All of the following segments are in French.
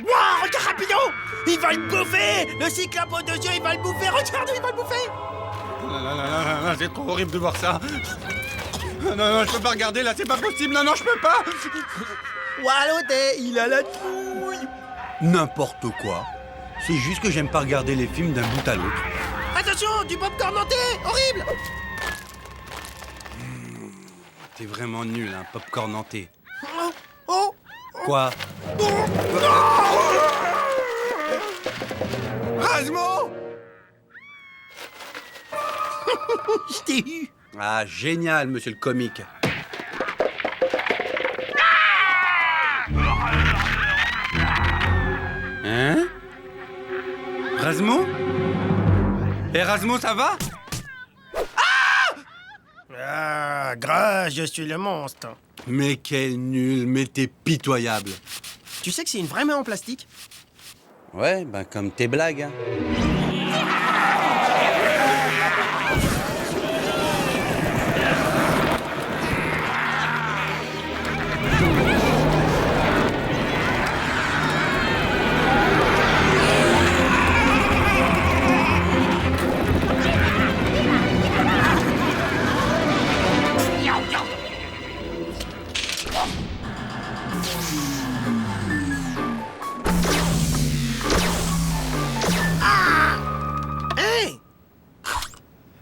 Wow, regarde Rapido! Il va le bouffer! Le cyclope aux 2 yeux, il va le bouffer! Regarde, il va le bouffer! Non, c'est trop horrible de voir ça. Non, je peux pas regarder là, c'est pas possible. Non, je peux pas. Walloté, il a la trouille! N'importe quoi. C'est juste que j'aime pas regarder les films d'un bout à l'autre. Attention, du popcorn nantais! Horrible! T'es vraiment nul, hein, popcorn nantais. Oh! Oh! Quoi? Oh! Rasmo! Je t'ai eu! Ah, génial, monsieur le comique. Hein? Rasmo? Rasmo, ça va? Ah, grâce, je suis le monstre. Mais quel nul, mais t'es pitoyable. Tu sais que c'est une vraie main en plastique? Ouais, ben comme tes blagues, hein. Hey!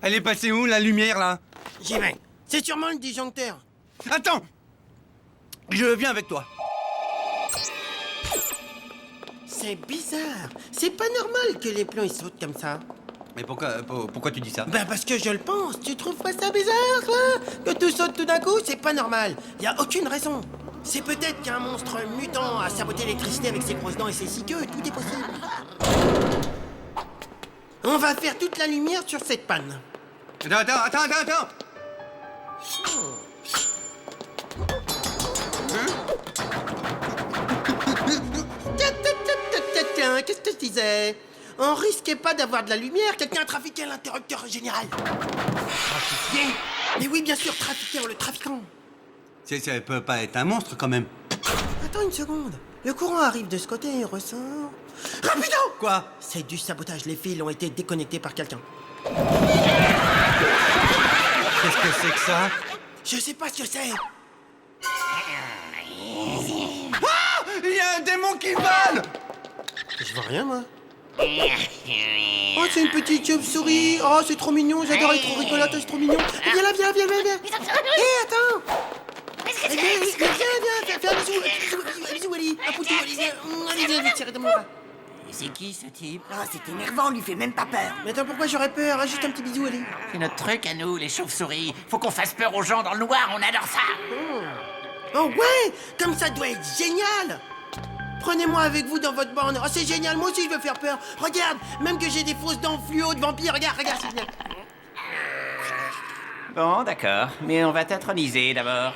Elle est passée où, la lumière, là? J'y vais. C'est sûrement le disjoncteur. Attends! Je viens avec toi. C'est bizarre. C'est pas normal que les plombs ils sautent comme ça. Mais pourquoi tu dis ça? Ben parce que je le pense. Tu trouves pas ça bizarre, toi? Que tout saute tout d'un coup, c'est pas normal. Y a aucune raison. C'est peut-être qu'un monstre mutant a saboté l'électricité avec ses grosses dents et ses 6 queues. Tout est possible. On va faire toute la lumière sur cette panne. Attends! Tiens, qu'est-ce que je disais? On risquait pas d'avoir de la lumière, quelqu'un a trafiqué l'interrupteur général. Trafiqué? Mais oui, bien sûr, trafiquant, le trafiquant. Ça peut pas être un monstre, quand même. Attends une seconde. Le courant arrive de ce côté et ressort. Rapido! Quoi? C'est du sabotage, les fils ont été déconnectés par quelqu'un. Qu'est-ce que c'est que ça? Je sais pas ce que c'est. Ah! Il y a un démon qui vole! Je vois rien, moi. Oh, c'est une petite chauve-souris. Oh, c'est trop mignon, j'adore, elle est trop rigolote, c'est trop mignon. Viens là, viens. Hé, attends. Viens, fais un bisou, Ali. Un poutou, Ali, viens. Allez, viens, tirer de mon bras. C'est qui ce type? Ah, c'est énervant, on lui fait même pas peur. Mais attends, pourquoi j'aurais peur? Juste un petit bisou, Ali. C'est notre truc à nous, les chauves-souris. Faut qu'on fasse peur aux gens dans le noir, on adore ça. Oh ouais, comme ça doit être génial. Prenez-moi avec vous dans votre bande. Oh, c'est génial, moi aussi je veux faire peur. Regarde, même que j'ai des fausses dents fluo de vampire. Regarde, c'est bien. Bon, d'accord, mais on va t'introniser d'abord.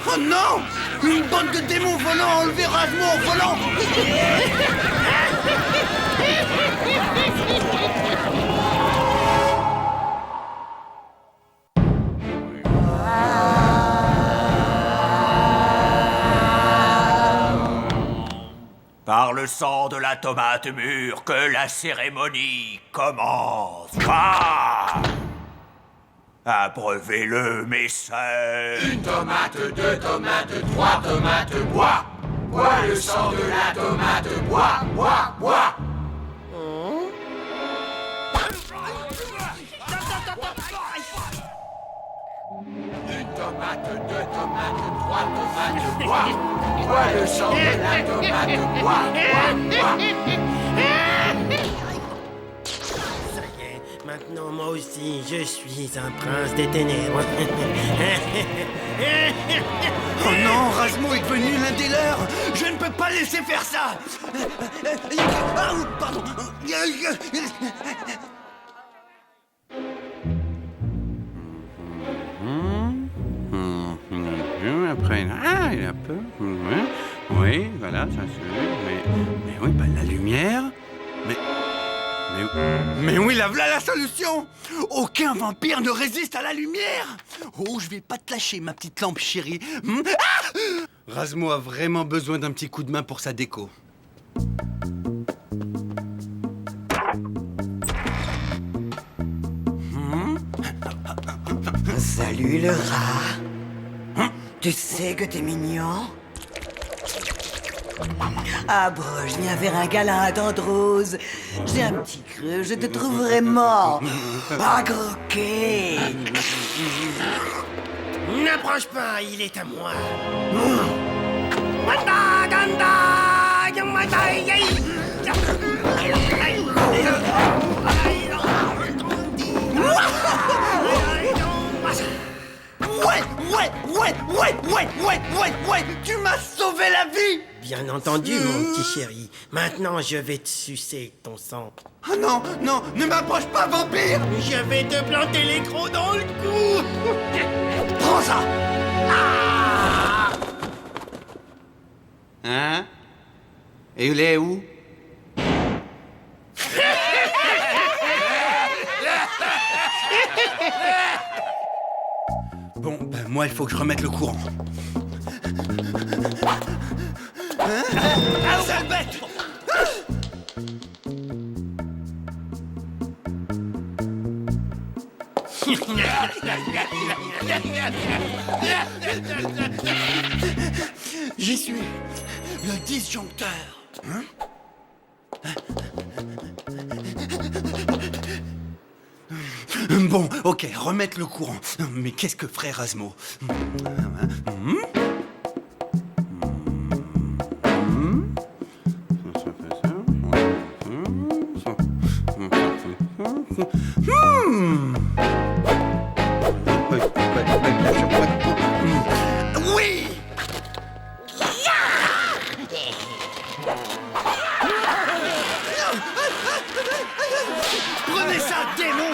Oh non! Une bande de démons volants a enlevé Rasmo en volant! Par le sang de la tomate mûre, que la cérémonie commence. Ah! Abreuvez-le, mes sœurs. Une tomate, 2 tomates, 3 tomates, bois. Bois le sang de la tomate, bois. Une tomate, 2 tomates, 3 tomates, bois. Bois le sang de la tomate, bois. Ça y est, maintenant moi aussi, je suis un prince des ténèbres. Oh non, Rasmo est devenu l'un des leurs! Je ne peux pas laisser faire ça! Ah, pardon! Après, il a peur. Oui, voilà, ça se... Mais oui, bah, la lumière... Mais Mais oui, là, voilà la solution! Aucun vampire ne résiste à la lumière! Oh, je vais pas te lâcher, ma petite lampe chérie. Ah! Razmo a vraiment besoin d'un petit coup de main pour sa déco. Salut le rat. Tu sais que t'es mignon? Ah bon, je viens faire un câlin à Tante Rose. J'ai un petit creux, je te trouve vraiment à croquer. N'approche pas, il est à moi. Ouais, tu m'as sauvé la vie! Bien entendu, mon petit chéri. Maintenant, je vais te sucer ton sang. Ah non, non, ne m'approche pas, vampire! Je vais te planter les crocs dans le cou. Prends ça! Hein? Et il est où? Bon, ben moi, il faut que je remette le courant. Hein? Sale bête! J'y suis, le disjoncteur. Hein? Bon, ok, remettre le courant. Mais qu'est-ce que ferait Razmo? Oui! Prenez ça, démon!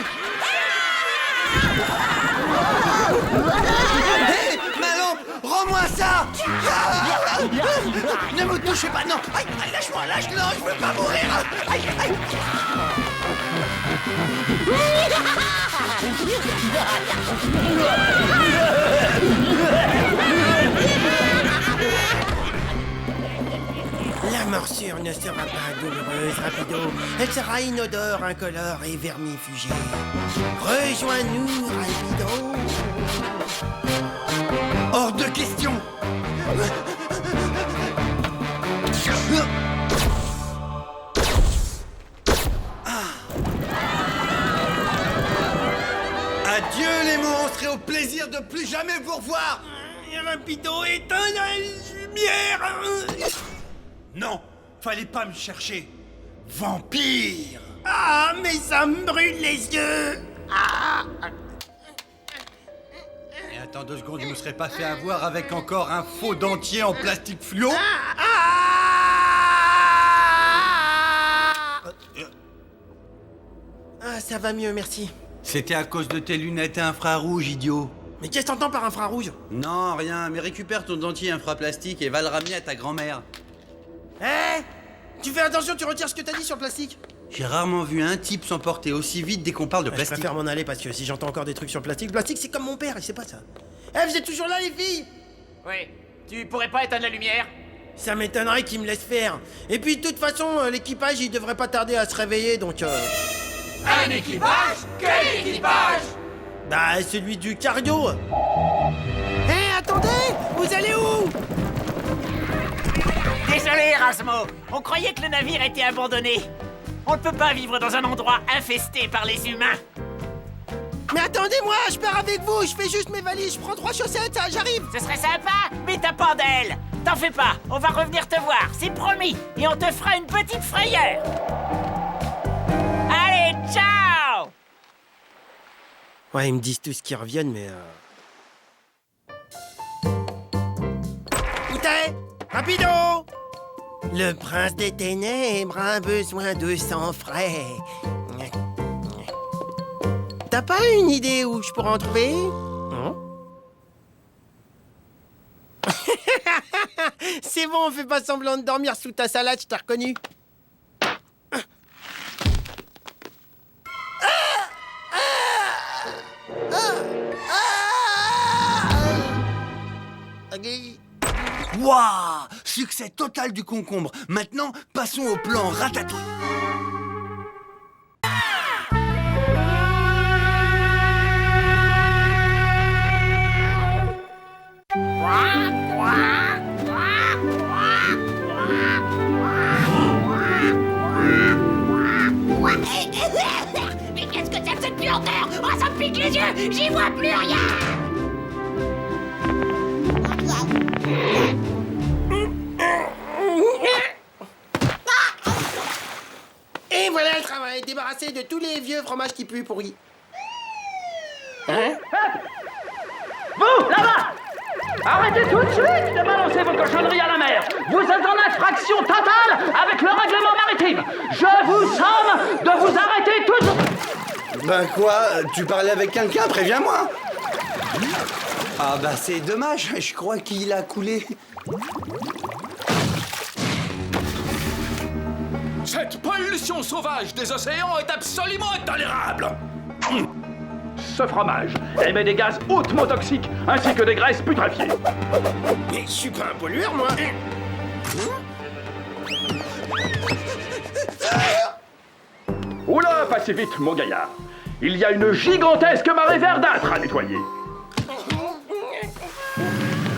Hé, Malon, rends-moi ça! Ne me touchez pas, non! Aïe, aïe, lâche-moi, non, je veux pas mourir! Aïe, aïe. La morsure ne sera pas douloureuse, Rapido. Elle sera inodore, incolore et vermifugée. Rejoins-nous, Rapido. Hors de question! Adieu les monstres et au plaisir de plus jamais vous revoir! Rapido, éteins la lumière. Non, fallait pas me chercher. Vampire! Ah, mais ça me brûle les yeux. Et attends 2 secondes, je me serais pas fait avoir avec encore un faux dentier en plastique fluo? Ah, ça va mieux, merci. C'était à cause de tes lunettes infrarouges, idiot. Mais qu'est-ce que t'entends par infrarouge? Non, rien, mais récupère ton dentier infraplastique et va le ramener à ta grand-mère. Hé, tu fais attention, tu retires ce que t'as dit sur le plastique. J'ai rarement vu un type s'emporter aussi vite dès qu'on parle de Je plastique. préfère m'en aller parce que si j'entends encore des trucs sur le plastique, c'est comme mon père, il sait pas ça. Eh, vous êtes toujours là, les filles? Oui. Tu pourrais pas éteindre la lumière? Ça m'étonnerait qu'ils me laissent faire. Et puis, de toute façon, l'équipage, il devrait pas tarder à se réveiller, donc Un équipage? Quel équipage? Bah, celui du cargo. Hé, attendez! Vous allez où? Désolé, Rasmo. On croyait que le navire était abandonné. On ne peut pas vivre dans un endroit infesté par les humains. Mais attendez-moi, je pars avec vous, je fais juste mes valises, je prends 3 chaussettes, ça, j'arrive. Ce serait sympa, mais t'as pas d'aile. T'en fais pas, on va revenir te voir, c'est promis. Et on te fera une petite frayeur. Allez, ciao! Ouais, ils me disent tous qu'ils reviennent, mais Où t'es? Rapido! Le prince des ténèbres a besoin de sang frais. T'as pas une idée où je pourrais en trouver? Non? C'est bon, fais pas semblant de dormir sous ta salade, je t'ai reconnu. Waouh! Succès total du concombre. Maintenant, passons au plan ratatouille. Mais qu'est-ce que c'est que cette puanteur? Oh, ça me pique les yeux! J'y vois plus rien! Et voilà le travail, débarrassé de tous les vieux fromages qui puent pourris. Hein? Vous, là-bas! Arrêtez tout de suite de balancer vos cochonneries à la mer! Vous êtes en infraction totale avec le règlement maritime! Je vous somme de vous arrêter tout de suite! Ben quoi? Tu parlais avec quelqu'un? Préviens-moi! Ah bah c'est dommage, je crois qu'il a coulé. Cette pollution sauvage des océans est absolument intolérable. Ce fromage émet des gaz hautement toxiques ainsi que des graisses putréfiées. Mais je suis pas un pollueur, moi. Oula, passez vite, mon gaillard. Il y a une gigantesque marée verdâtre à nettoyer.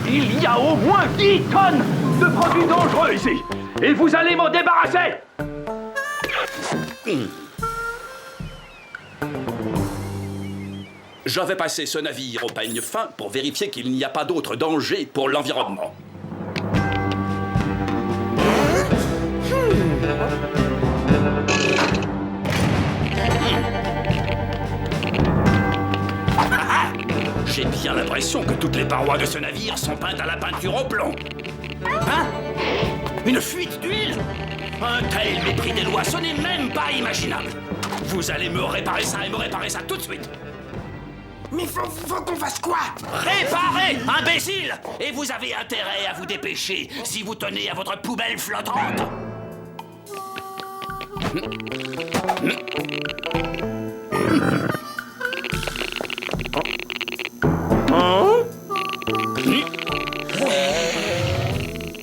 Il y a au moins 10 tonnes de produits dangereux ici. Et vous allez m'en débarrasser. Je vais passer ce navire au peigne fin pour vérifier qu'il n'y a pas d'autre danger pour l'environnement. J'ai bien l'impression que toutes les parois de ce navire sont peintes à la peinture au plomb. Hein? Une fuite d'huile? Un tel mépris des lois, ce n'est même pas imaginable. Vous allez me réparer ça et me réparer ça tout de suite. Mais faut qu'on fasse quoi? Réparer, imbécile! Et vous avez intérêt à vous dépêcher si vous tenez à votre poubelle flottante.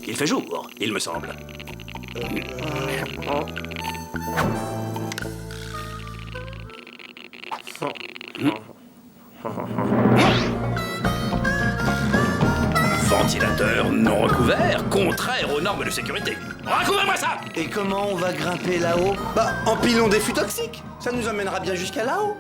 Il fait jour, il me semble. Ventilateur non recouvert, contraire aux normes de sécurité. Recouvrez-moi ça! Et comment on va grimper là-haut? Bah, empilons des fûts toxiques. Ça nous emmènera bien jusqu'à là-haut.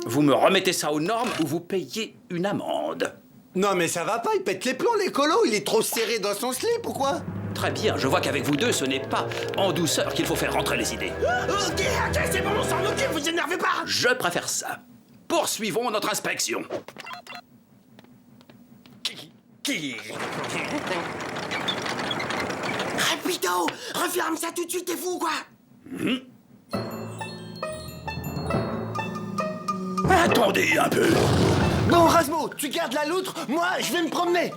Vous me remettez ça aux normes ou vous payez une amende. Non mais ça va pas, il pète les plombs l'écolo, il est trop serré dans son slip ou quoi? Très bien, je vois qu'avec vous deux, ce n'est pas en douceur qu'il faut faire rentrer les idées. Ok, c'est bon, on s'en occupe, vous énervez pas. Je préfère ça. Poursuivons notre inspection. Rapido, referme ça tout de suite, t'es fou, quoi? Attendez un peu. Bon Rasmo, tu gardes la loutre, moi je vais me promener.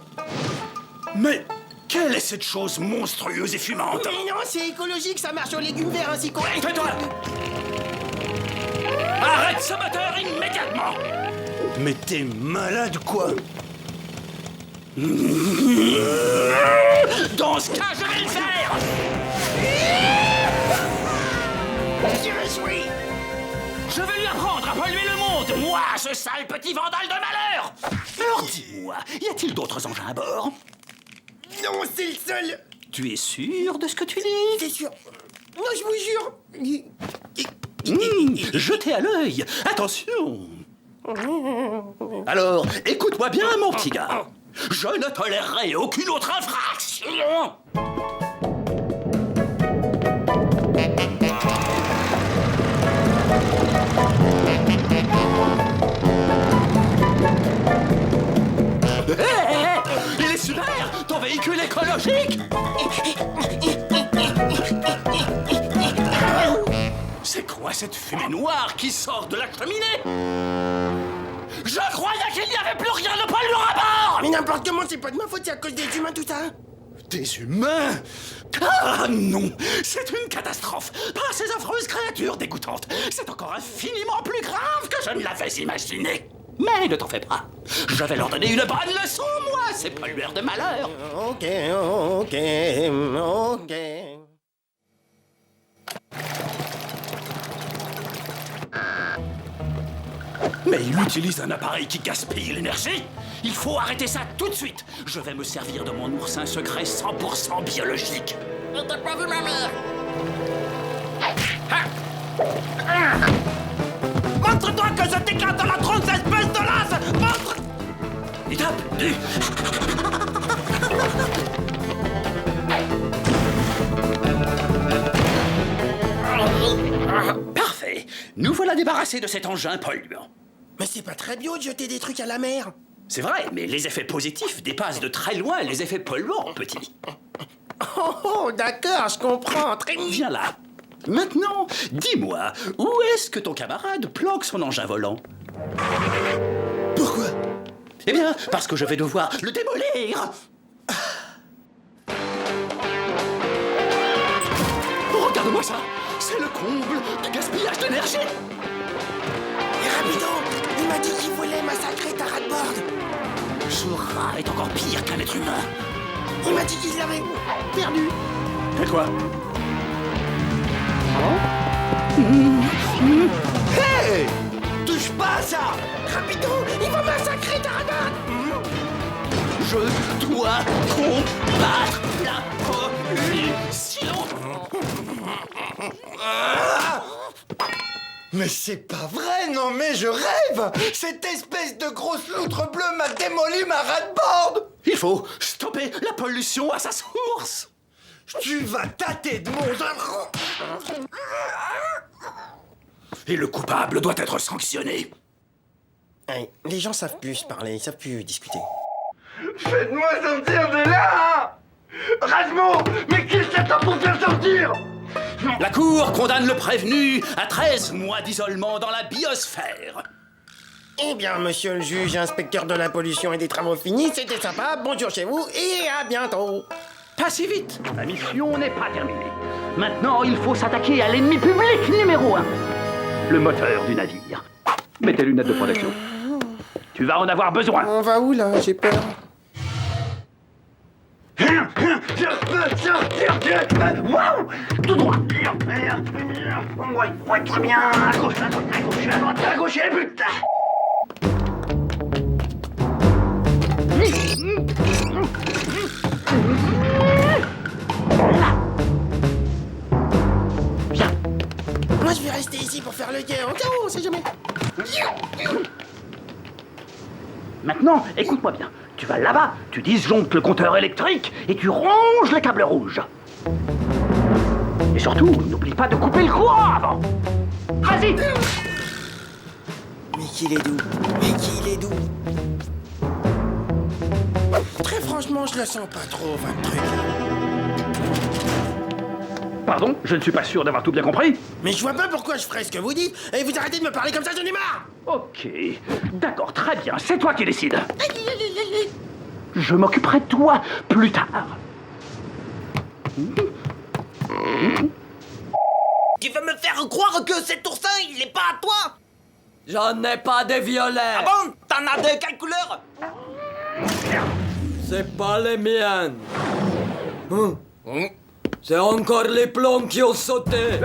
Mais quelle est cette chose monstrueuse et fumante? Mais non, c'est écologique, ça marche aux légumes verts ainsi qu'on... Tais-toi! Arrête ce moteur immédiatement! Mais t'es malade quoi? Dans ce cas, je vais le faire! Je vais lui apprendre à polluer le monde, moi, ce sale petit vandale de malheur! Alors dis-moi, y a-t-il d'autres engins à bord? Non, c'est le seul. Tu es sûr de ce que tu dis? C'est sûr. Non, je vous jure. Jetez à l'œil, attention! Alors, écoute-moi bien, mon petit gars. Je ne tolérerai aucune autre infraction! Il est super! Ton véhicule écologique! C'est quoi cette fumée noire qui sort de la cheminée? Je croyais qu'il n'y avait plus rien de polluant à bord! Mais n'importe comment, c'est pas de ma faute, c'est à cause des humains, tout ça. Des humains? Ah non! C'est une catastrophe! Par ces affreuses créatures dégoûtantes! C'est encore infiniment plus grave que je ne l'avais imaginé! Mais ne t'en fais pas. Je vais leur donner une bonne leçon, moi, ces pollueurs de malheur. Ok. Mais il utilise un appareil qui gaspille l'énergie. Il faut arrêter ça tout de suite. Je vais me servir de mon oursin secret 100% biologique. T'as pas vu ma mère? Montre-toi que je t'éclate dans la tronche, espèce de lasse! Montre! Et tape, du. Parfait. Nous voilà débarrassés de cet engin polluant. Mais c'est pas très bio de jeter des trucs à la mer. C'est vrai, mais les effets positifs dépassent de très loin les effets polluants, petit. Oh, d'accord, je comprends. Très bien. Viens là. Maintenant, dis-moi, où est-ce que ton camarade planque son engin volant? Pourquoi? Eh bien, parce que je vais devoir le démolir. Regarde-moi ça. C'est le comble du gaspillage d'énergie. Et Rapido, il m'a dit qu'il voulait massacrer ta rat-board. Ce rat est encore pire qu'un être humain. Il m'a dit qu'il l'avait perdu. Et quoi? Hey! Touche pas à ça! Rapido, il va massacrer ta rat-board. Je dois combattre la pollution. Mais c'est pas vrai, non mais je rêve! Cette espèce de grosse loutre bleue m'a démoli ma rat-board! Il faut stopper la pollution à sa source. Tu vas tâter de mon... Et le coupable doit être sanctionné. Hey, les gens savent plus parler, ils savent plus discuter. Faites-moi sortir de là! Rasmo, mais qu'est-ce que t'attends pour faire sortir? La Cour condamne le prévenu à 13 mois d'isolement dans la biosphère. Eh bien, monsieur le juge, inspecteur de la pollution et des travaux finis, c'était sympa, bonjour chez vous et à bientôt. Pas si vite. La mission n'est pas terminée. Maintenant, il faut s'attaquer à l'ennemi public numéro 1. Le moteur du navire. Mets tes lunettes de protection. Tu vas en avoir besoin. On va où là? J'ai peur. Je peux sortir de... Waouh! Tout droit! Ouais, très bien! À gauche, à gauche, à droite, à gauche, et putain! Viens. Moi, je vais rester ici pour faire le guet, au cas où, on sait jamais. Maintenant, écoute-moi bien. Tu vas là-bas, tu disjonctes le compteur électrique et tu ronges les câbles rouges. Et surtout, n'oublie pas de couper le courant avant. Vas-y! Mais qu'il est doux, mais qu'il est doux. Très franchement, je le sens pas trop, votre truc. Pardon, je ne suis pas sûr d'avoir tout bien compris. Mais je vois pas pourquoi je ferais ce que vous dites, et vous arrêtez de me parler comme ça, j'en ai marre! Ok, d'accord, très bien, c'est toi qui décides. Je m'occuperai de toi plus tard. Tu veux me faire croire que cet oursin, il est pas à toi? J'en ai pas de violet. Ah bon? T'en as de quelle couleur? C'est pas les miennes. C'est encore les plombs qui ont sauté.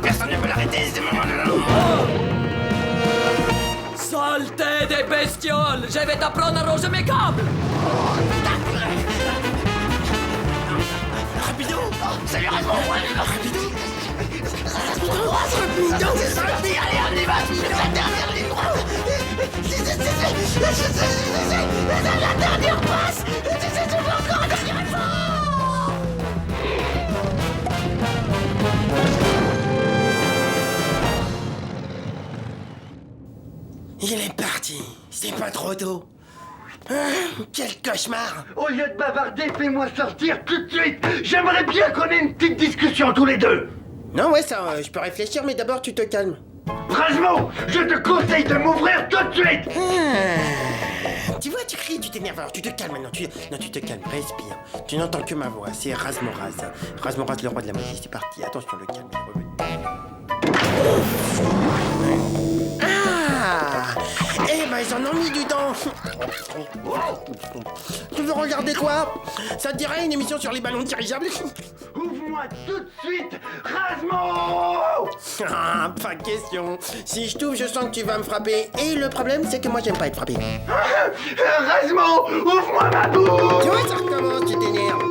Personne ne peut l'arrêter. Saleté des bestioles. Je vais t'apprendre à ranger mes câbles. Rapido! Salut Rasmo! Rapido! Rapido, c'est ça! Allez, on y va! C'est la dernière ligne droite! C'est la dernière passe! C'est encore un dernier effort! Il est parti, c'est pas trop tôt. Quel cauchemar! Au lieu de bavarder, fais-moi sortir tout de suite! J'aimerais bien qu'on ait une petite discussion tous les deux! Non, ouais, ça, je peux réfléchir, mais d'abord tu te calmes. Rasmo, je te conseille de m'ouvrir tout de suite! Tu vois, pourquoi tu cries? Tu t'énerves, alors tu te calmes maintenant. Non, tu te calmes, respire. Tu n'entends que ma voix, c'est Razmoraz. Razmoraz, le roi de la magie, c'est parti. Attention, le calme est revenu. Ah! Eh ben, ils en ont mis du temps. Tu veux regarder quoi? Ça te dirait une émission sur les ballons dirigeables? Ouvre-moi tout de suite, Razmo! Ah, pas question. Si je t'ouvre, je sens que tu vas me frapper. Et le problème, c'est que moi, j'aime pas être frappé. Razmo, ouvre-moi ma bouche! Tu vois, ça recommence, tu t'énerves.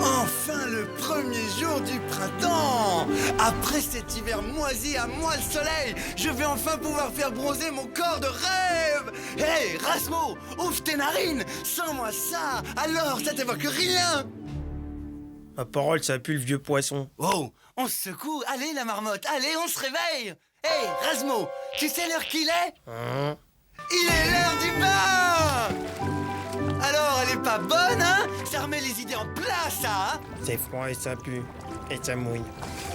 Enfin le premier jour du printemps! Après cet hiver moisi à moi le soleil, je vais enfin pouvoir faire bronzer mon corps de rêve! Hey, Razmo, ouvre tes narines! Sens-moi ça! Alors, ça t'évoque rien! Ma parole, ça pue le vieux poisson. Oh, on se secoue! Allez la marmotte, allez, on se réveille! Hey, Razmo, tu sais l'heure qu'il est? Il est l'heure du bain! Alors, elle est pas bonne, hein? Ça remet les idées en place, ça, hein? C'est froid et ça pue. Et ça mouille.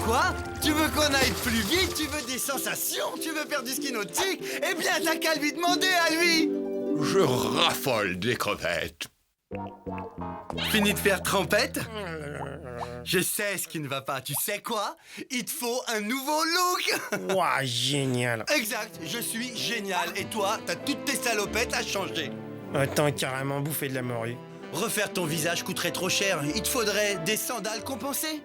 Quoi? Tu veux qu'on aille plus vite? Tu veux des sensations? Tu veux faire du ski nautique? Eh bien, t'as qu'à lui demander à lui! Je raffole des crevettes. Fini de faire trempette? Je sais ce qui ne va pas. Tu sais quoi? Il te faut un nouveau look! Ouah, génial. Exact, je suis génial. Et toi, t'as toutes tes salopettes à changer. Attends, carrément bouffé de la morue. Refaire ton visage coûterait trop cher. Il te faudrait des sandales compensées.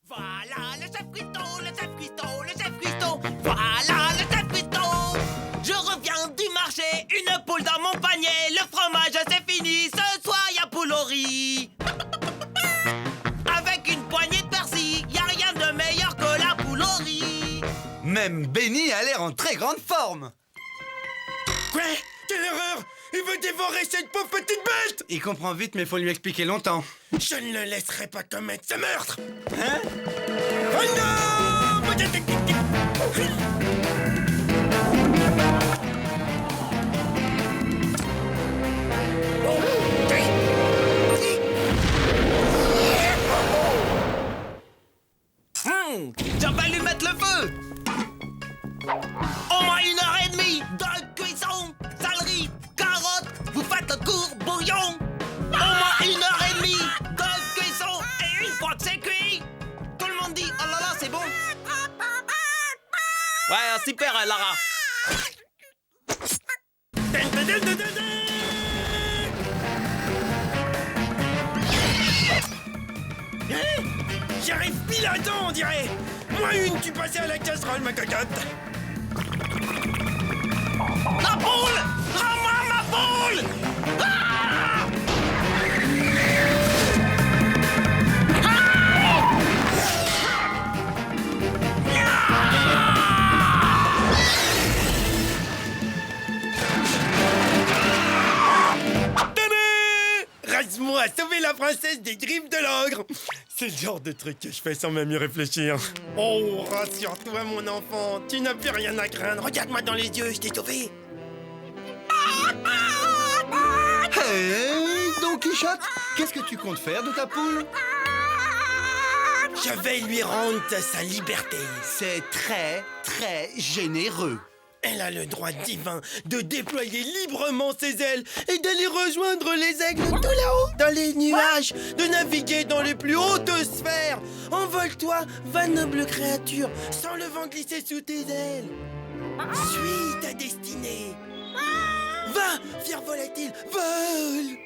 Voilà le chef cuistot, le chef cuistot, le chef cuistot. Voilà le chef cuistot. Je reviens du marché, une poule dans mon panier. Le fromage c'est fini, ce soir y a poule au riz. Avec une poignée de persil, y a rien de meilleur que la poule au riz. Même Benny a l'air en très grande forme. Quoi? Quelle erreur! Il veut dévorer cette pauvre petite bête! Il comprend vite, mais faut lui expliquer longtemps. Je ne le laisserai pas commettre ce meurtre! Hein? Oh non! Je vais lui mettre le feu. Au moins 1h30 de cuisson. Céleri, carottes, vous faites le court bouillon. Au moins 1h30 de cuisson. Et une fois que c'est cuit, tout le monde dit oh là là, c'est bon. Ouais, super, Lara. J'arrive pile à temps, on dirait! Moi une, tu passais à la casserole, ma cocotte! La poule! Rends-moi ma poule! Ah! Razmo a sauvé la princesse des griffes de l'ogre! C'est le genre de truc que je fais sans même y réfléchir. Oh, rassure-toi, mon enfant, tu n'as plus rien à craindre. Regarde-moi dans les yeux, je t'ai sauvé. Hey, Don Quichotte, qu'est-ce que tu comptes faire de ta poule? Je vais lui rendre sa liberté. C'est très, très généreux. Elle a le droit divin de déployer librement ses ailes et d'aller rejoindre les aigles tout là-haut, dans les nuages, de naviguer dans les plus hautes sphères. Envole-toi, va noble créature, sans le vent glisser sous tes ailes. Suis ta destinée. Va, fier volatile, vole.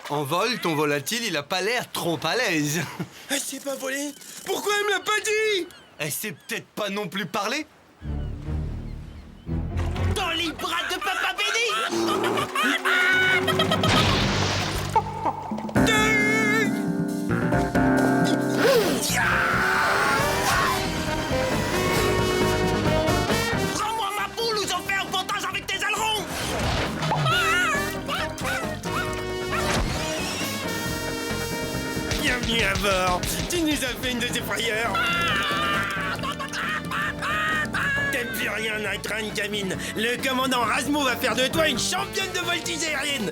Envol, ton volatile, il a pas l'air trop à l'aise. Elle s'est pas volée. Pourquoi elle me l'a pas dit? Elle sait peut-être pas non plus parler. Dans les bras de Papa Benny! Rends-moi ma poule ou j'en fais un pontage avec tes ailerons! Bienvenue à bord. Tu nous as fait une de tes frayeurs. T'as plus rien à craindre, gamine. Le commandant Razmo va faire de toi une championne de voltige aérienne.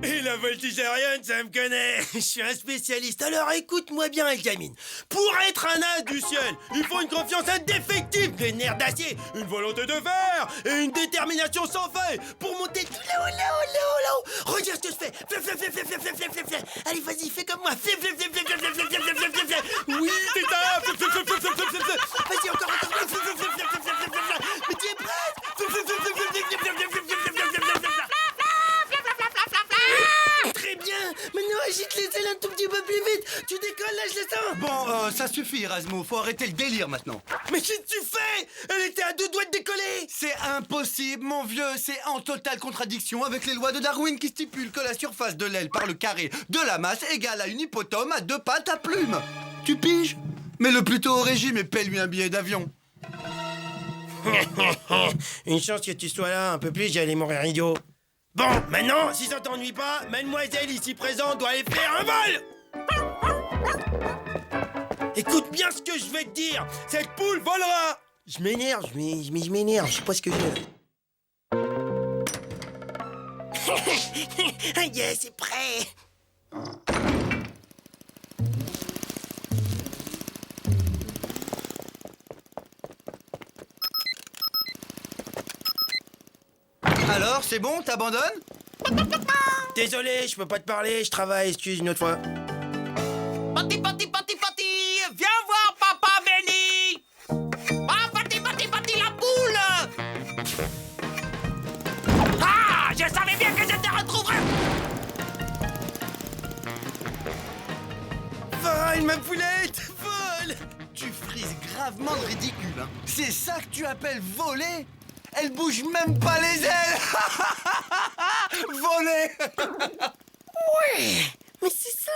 Et la voltige aérienne, ça me connaît. Je suis un spécialiste. Alors écoute-moi bien, Elgamine. Pour être un as du ciel, il faut une confiance indéfectible, des nerfs d'acier, une volonté de fer et une détermination sans faille pour monter tout là-haut, là-haut, là-haut, là-haut. Regarde ce que je fais. Flip, flip, flip, flip, flip, flip, flip, flip. Allez, vas-y, fais comme moi. Flip, flip, flip, flip, flip, flip, flip, flip, flip, flip, flip. Oui, c'est ça. Flip, flip, flip, flip, flip, flip, flip. Vas-y, encore, encore. Flip, flip, flip, flip, flip, flip, flip, flip. Mais tu es prête? Flip, flip, flip, flip, flip, flip, flip, flip, flip, flip, flip, flip, flip, flip. Très bien. Maintenant, agite les ailes un tout petit peu plus vite. Tu décolles, là, je le sens. Bon, ça suffit, Razmo. Faut arrêter le délire maintenant. Mais qu'est-ce que tu fais? Elle était à 2 doigts de décoller. C'est impossible, mon vieux. C'est en totale contradiction avec les lois de Darwin qui stipulent que la surface de l'aile par le carré de la masse égale à une hippotome à 2 pattes à plumes. Tu piges? Mets-le plutôt au régime et paie-lui un billet d'avion. Une chance que tu sois là un peu plus, j'allais mourir idiot. Bon, maintenant, si ça t'ennuie pas, mademoiselle ici présente doit aller faire un vol. Écoute bien ce que je vais te dire. Cette poule volera. Je m'énerve, je m'énerve, je sais pas ce que je... Yes, c'est prêt. Alors, c'est bon, t'abandonnes? Désolé, je peux pas te parler, je travaille, excuse une autre fois. Pati, pati, pati, pati, viens voir Papa Benny. Ah, pati, pati, pati, la poule. Ah, je savais bien que je te retrouverais. Vole, ma poulette, vole. Tu frises gravement le ridicule, hein. C'est ça que tu appelles voler? Elle bouge même pas les ailes. Voler. Ouais, mais c'est ça.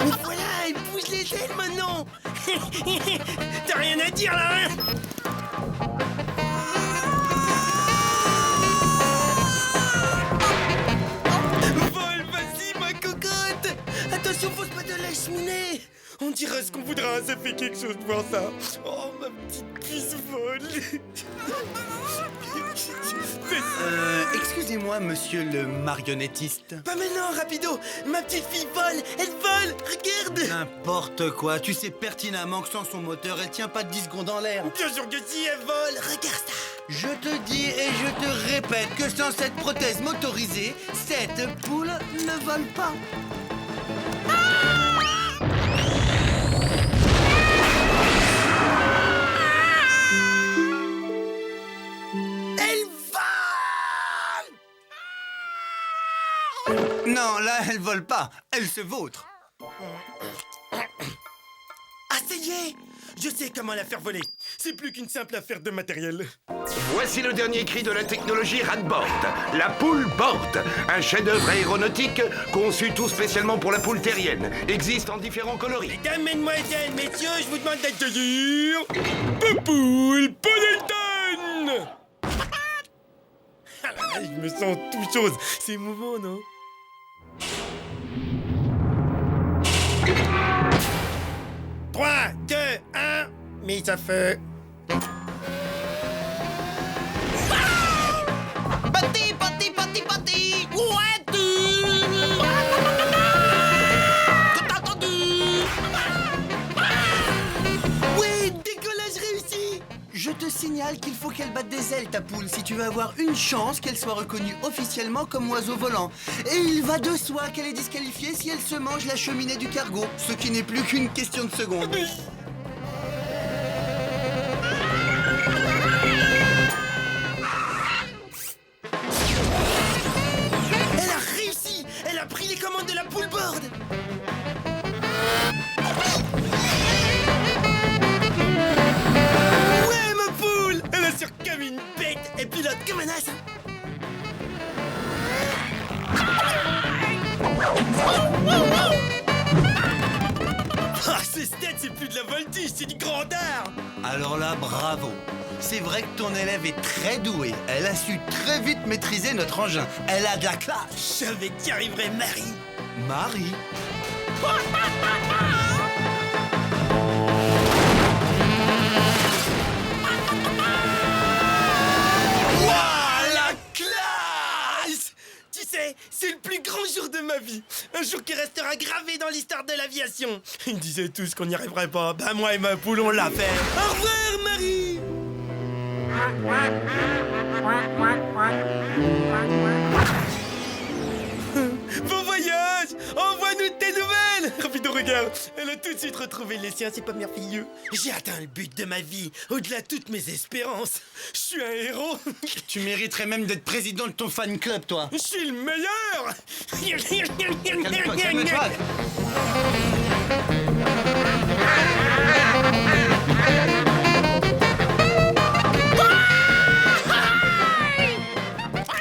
Mais voilà, elle bouge les ailes maintenant. T'as rien à dire là, hein? Vole, vas-y, ma cocotte. Attention, faut pas te la cheminer. On dira ce qu'on voudra, ça fait quelque chose de voir ça. Oh, ma petite puce vole. Excusez-moi, monsieur le marionnettiste. Pas maintenant, rapido. Ma petite fille vole, elle vole. Regarde. N'importe quoi, tu sais pertinemment que sans son moteur, elle tient pas 10 secondes en l'air. Bien sûr que si, elle vole. Regarde ça. Je te dis et je te répète que sans cette prothèse motorisée, cette poule ne vole pas. Non, là, elle vole pas. Elle se vautre. Ah, ça y est. Je sais comment la faire voler. C'est plus qu'une simple affaire de matériel. Voici le dernier cri de la technologie Radboard, la poule board, un chef-d'œuvre aéronautique conçu tout spécialement pour la poule terrienne. Existe en différents coloris. Mesdames, mesdemoiselles, messieurs, je vous demande d'accueillir Poule Paddleton. Ah là là, je me sens tout chose. C'est émouvant, non? Trois, 2, 1, mise à feu. Pati, pati, pati, pati. Où es-tu? Tout entendu. Oui, décollage réussi. Je te signale qu'il faut qu'elle batte des ailes, ta poule, si tu veux avoir une chance qu'elle soit reconnue officiellement comme oiseau volant. Et il va de soi qu'elle est disqualifiée si elle se mange la cheminée du cargo, ce qui n'est plus qu'une question de secondes. Elle a réussi. Elle a pris les commandes de la poule board. Ouais, ma poule. Elle assure comme une bête et pilote comme un as. Ah, ce stade, c'est plus de la voltige, c'est du grand art. Alors là, bravo. c'est vrai que ton élève est très douée. Elle a su très vite maîtriser notre engin. Elle a de la classe. Je savais que tu arriverais, Marie. Marie. Waouh, la classe! Tu sais, c'est le plus grand jour de ma vie. Un jour qui restera gravé dans l'histoire de l'aviation. Ils disaient tous qu'on n'y arriverait pas. Ben moi et ma poule, on l'a fait. Au revoir, Marie! Bon voyage! Envoie-nous tes nouvelles! Rapido, regarde! Elle a tout de suite retrouvé les siens, c'est pas merveilleux? J'ai atteint le but de ma vie, au-delà de toutes mes espérances. Je suis un héros! Tu mériterais même d'être président de ton fan club, toi. Je suis le meilleur! Calme-toi, calme-toi.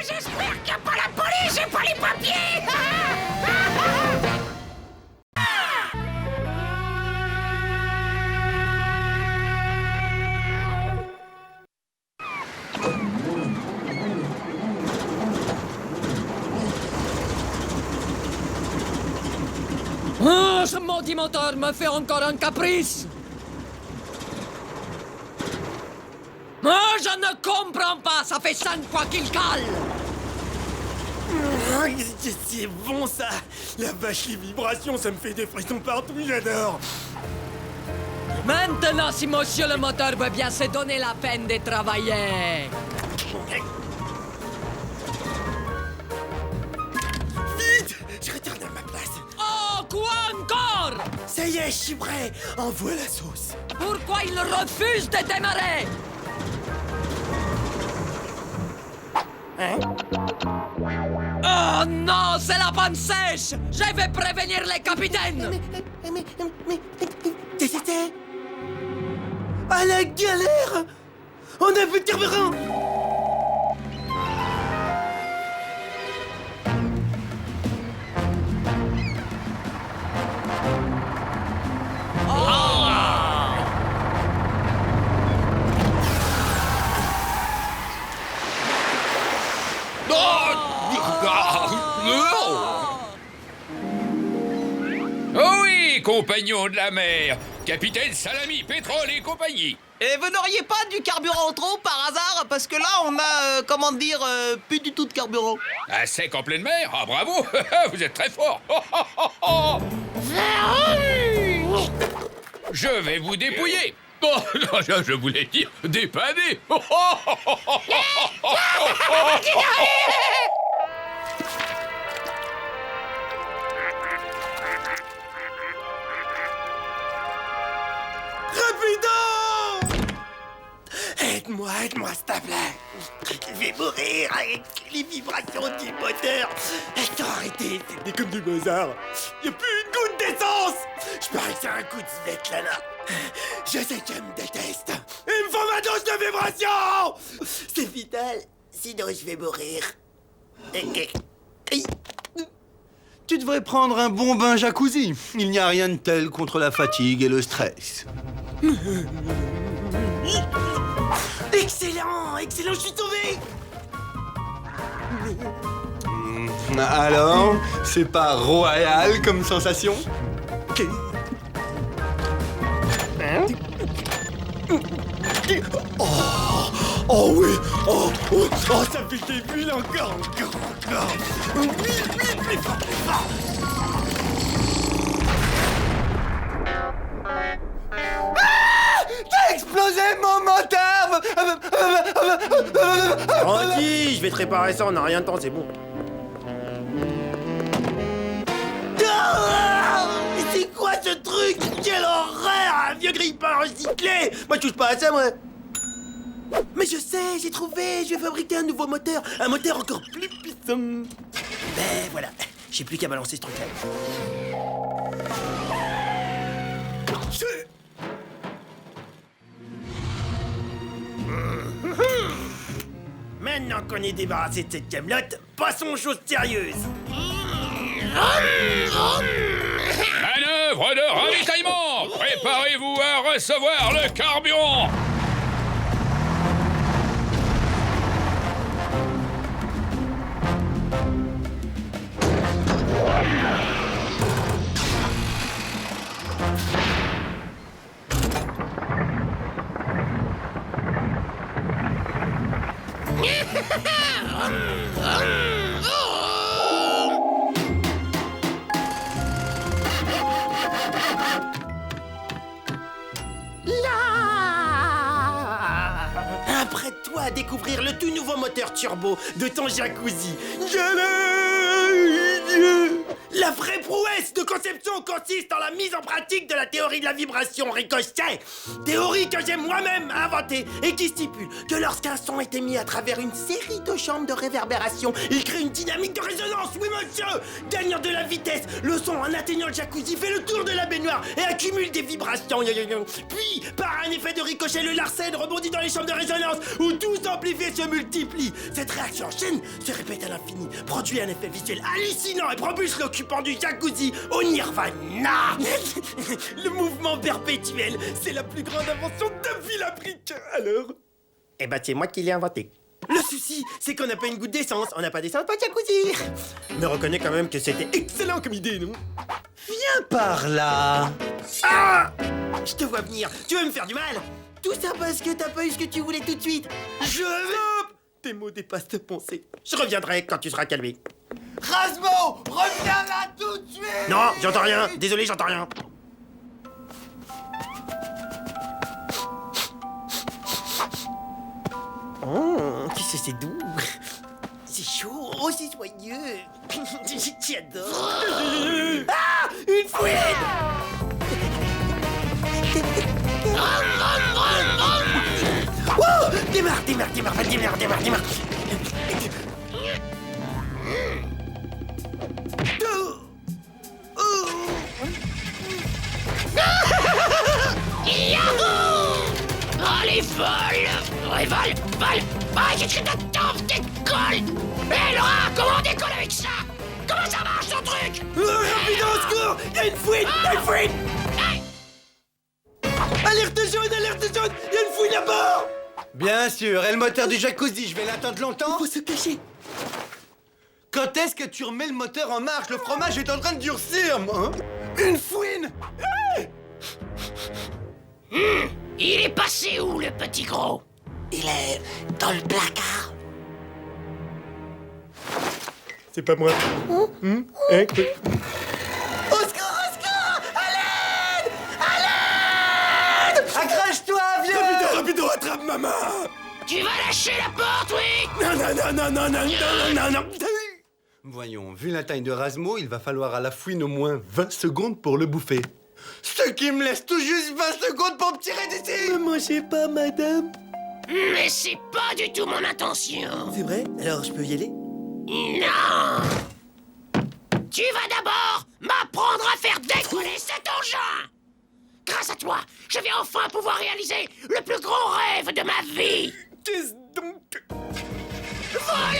J'espère qu'il n'y a pas la police et pas les papiers. Oh, ce maudit moteur me fait encore un caprice. Oh, je ne comprends pas, ça fait 5 fois qu'il cale. C'est bon ça! La vache, les vibrations, ça me fait des frissons partout, j'adore! Maintenant, si monsieur le moteur veut bien se donner la peine de travailler. Vite! Je retourne à ma place! Oh, quoi encore? Ça y est, je suis prêt! Envoie la sauce! Pourquoi il refuse de démarrer? Oh non, c'est la panne sèche! Je vais prévenir les capitaines! Mais... C'était... Ah, la galère! On a plus de carburant! Oh oui, compagnons de la mer, capitaine Salami, pétrole et compagnie. Et vous n'auriez pas du carburant trop par hasard? Parce que là, on a, plus du tout de carburant. À sec en pleine mer? Ah bravo, vous êtes très fort. Je vais vous dépouiller. Oh, non, je voulais dire dépanner. Rapido! Aide-moi, s'il te plaît. Je vais mourir avec les vibrations du moteur. Attends, arrêtez, c'est comme du Mozart. Y'a plus une goutte d'essence. Je parie que c'est un coup de zette là. Je sais qu'elle me déteste. Il me faut ma dose de vibrations. C'est vital, sinon je vais mourir. Tu devrais prendre un bon bain jacuzzi. Il n'y a rien de tel contre la fatigue et le stress. Excellent, je suis sauvé. Alors, c'est pas royal comme sensation? Oh oui, oh, ça fait des bulles encore. Vite, plus fort. T'as explosé mon moteur! Tranquille, je vais te réparer ça, on n'a rien de temps, c'est bon. C'est quoi ce truc? Quelle horreur! Un vieux grille-pain recyclé! Moi, je touche pas à ça, moi! Mais je sais, j'ai trouvé! Je vais fabriquer un nouveau moteur! Un moteur encore plus puissant! Ben voilà, j'ai plus qu'à balancer ce truc-là. Maintenant qu'on est débarrassé de cette camelote, passons aux choses sérieuses! Manœuvre de ravitaillement. Préparez-vous à recevoir le carburant. tout nouveau moteur turbo de ton jacuzzi. La vraie prouesse de conception consiste en la mise en pratique de la théorie de la vibration ricochet. Théorie que j'ai moi-même inventée et qui stipule que lorsqu'un son est émis à travers une série de chambres de réverbération, il crée une dynamique de résonance, oui monsieur. Gagnant de la vitesse, le son en atteignant le jacuzzi fait le tour de la baignoire et accumule des vibrations. Puis, par un effet de ricochet, le Larsen rebondit dans les chambres de résonance où tous amplifiés se multiplient. Cette réaction en chaîne se répète à l'infini, produit un effet visuel hallucinant et propulse l'occupant du jacuzzi au nirvana. Le mouvement perpétuel, c'est la plus grande invention depuis la brique. Alors? Eh ben, c'est moi qui l'ai inventé. Le souci, c'est qu'on n'a pas une goutte d'essence. On n'a pas d'essence, pas de jacuzzi. Mais reconnais quand même que c'était excellent comme idée, non? Viens par là. Ah! Je te vois venir. Tu veux me faire du mal? Tout ça parce que t'as pas eu ce que tu voulais tout de suite. Je veux... Tes mots dépassent tes pensées. Je reviendrai quand tu seras calmé. Razmo, reviens là tout de suite. Non, j'entends rien. Désolé, j'entends rien. Oh, tu sais, c'est doux. C'est chaud, oh, c'est joyeux. J'adore. Ah, une fouine. Oh, démarre. Oh, les vols! Ouais, vole! Ah, j'ai cru d'attendre, décolle! Hé, Laura, comment on décolle avec ça? Comment ça marche, ton truc? Rapide, au secours! Y'a une fouine! Alerte jaune! Y'a une fouine à bord! Bien sûr, et le moteur du jacuzzi, je vais l'attendre longtemps? Il faut se cacher. Quand est-ce que tu remets le moteur en marche? Le fromage est en train de durcir, moi, hein? Une fouine! Il est passé où, le petit gros? Il est dans le placard. C'est pas moi. Au secours! À l'aide! Accroche-toi, viens! Rapido, attrape maman! Tu vas lâcher la porte, oui? Non. Voyons, vu la taille de Razmo, il va falloir à la fouine au moins 20 secondes pour le bouffer. Ce qui me laisse tout juste 20 secondes pour me tirer d'ici! Ne mangez pas, madame. Mais c'est pas du tout mon intention. C'est vrai? Alors je peux y aller? Non! Tu vas d'abord m'apprendre à faire décoller cet engin! Grâce à toi, je vais enfin pouvoir réaliser le plus grand rêve de ma vie! Qu'est-ce donc? Voler!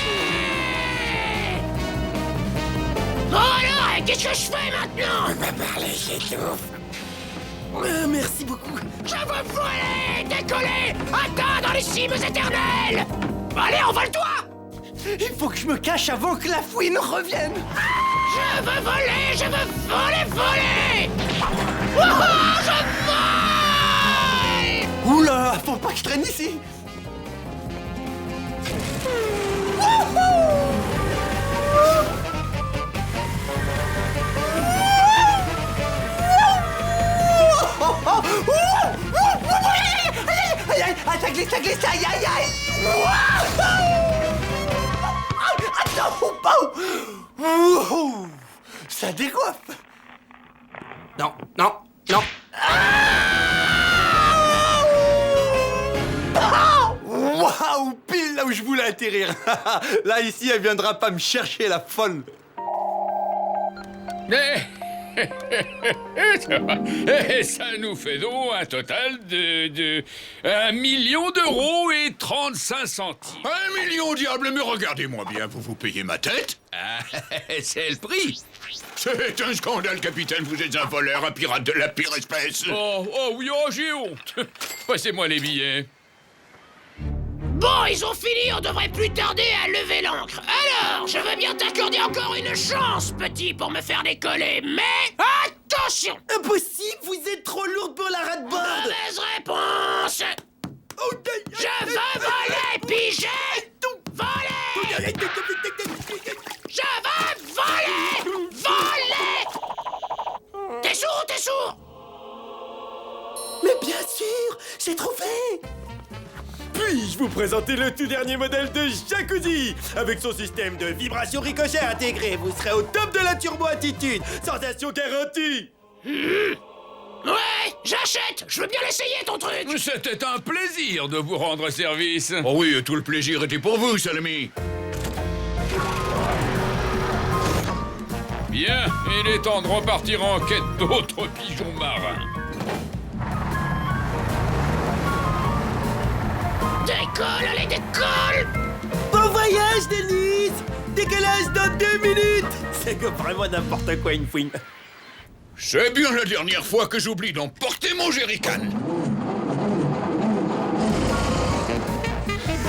Oh alors, qu'est-ce que je fais maintenant? On m'a parlé, j'étouffe. Merci beaucoup. Je veux voler, décoller, atteindre les cimes éternelles! Allez, envole-toi! Il faut que je me cache avant que la fouine revienne! Je veux voler, voler! Oh, je vole! Oula, faut pas que je traîne ici! Aïe, ça glisse, aïe! Attends, ça décoiffe! Non. Waouh, pile là où je voulais atterrir. Là, ici, elle viendra pas me chercher, la folle. Et ça nous fait donc un total de 1 million d'euros et 35 centimes. 1 million, diable, mais regardez-moi bien, vous payez ma tête? Ah, c'est le prix. C'est un scandale, capitaine, vous êtes un voleur, un pirate de la pire espèce. Oh oui, j'ai honte. Passez-moi les billets. Bon, ils ont fini, on devrait plus tarder à lever l'ancre. Alors, je veux bien t'accorder encore une chance, petit, pour me faire décoller, mais attention! Impossible, vous êtes trop lourde pour la rade-board. Mauvaise réponse! Je veux voler, pigé! Voler! Je veux voler! Voler! T'es sourd? Mais bien sûr, j'ai trouvé. Puis-je vous présenter le tout dernier modèle de jacuzzi. Avec son système de vibration ricochet intégré, vous serez au top de la turbo-attitude. Sensation garantie. Ouais, j'achète. Je veux bien l'essayer, ton truc. C'était un plaisir de vous rendre service. Oh oui, tout le plaisir était pour vous, Salami. Bien, il est temps de repartir en quête d'autres pigeons marins. Décolle, allez, décolle. Bon voyage, Denise. Décalage dans 2 minutes. C'est que vraiment n'importe quoi, une fouine. C'est bien la dernière fois que j'oublie d'emporter mon jerrycan.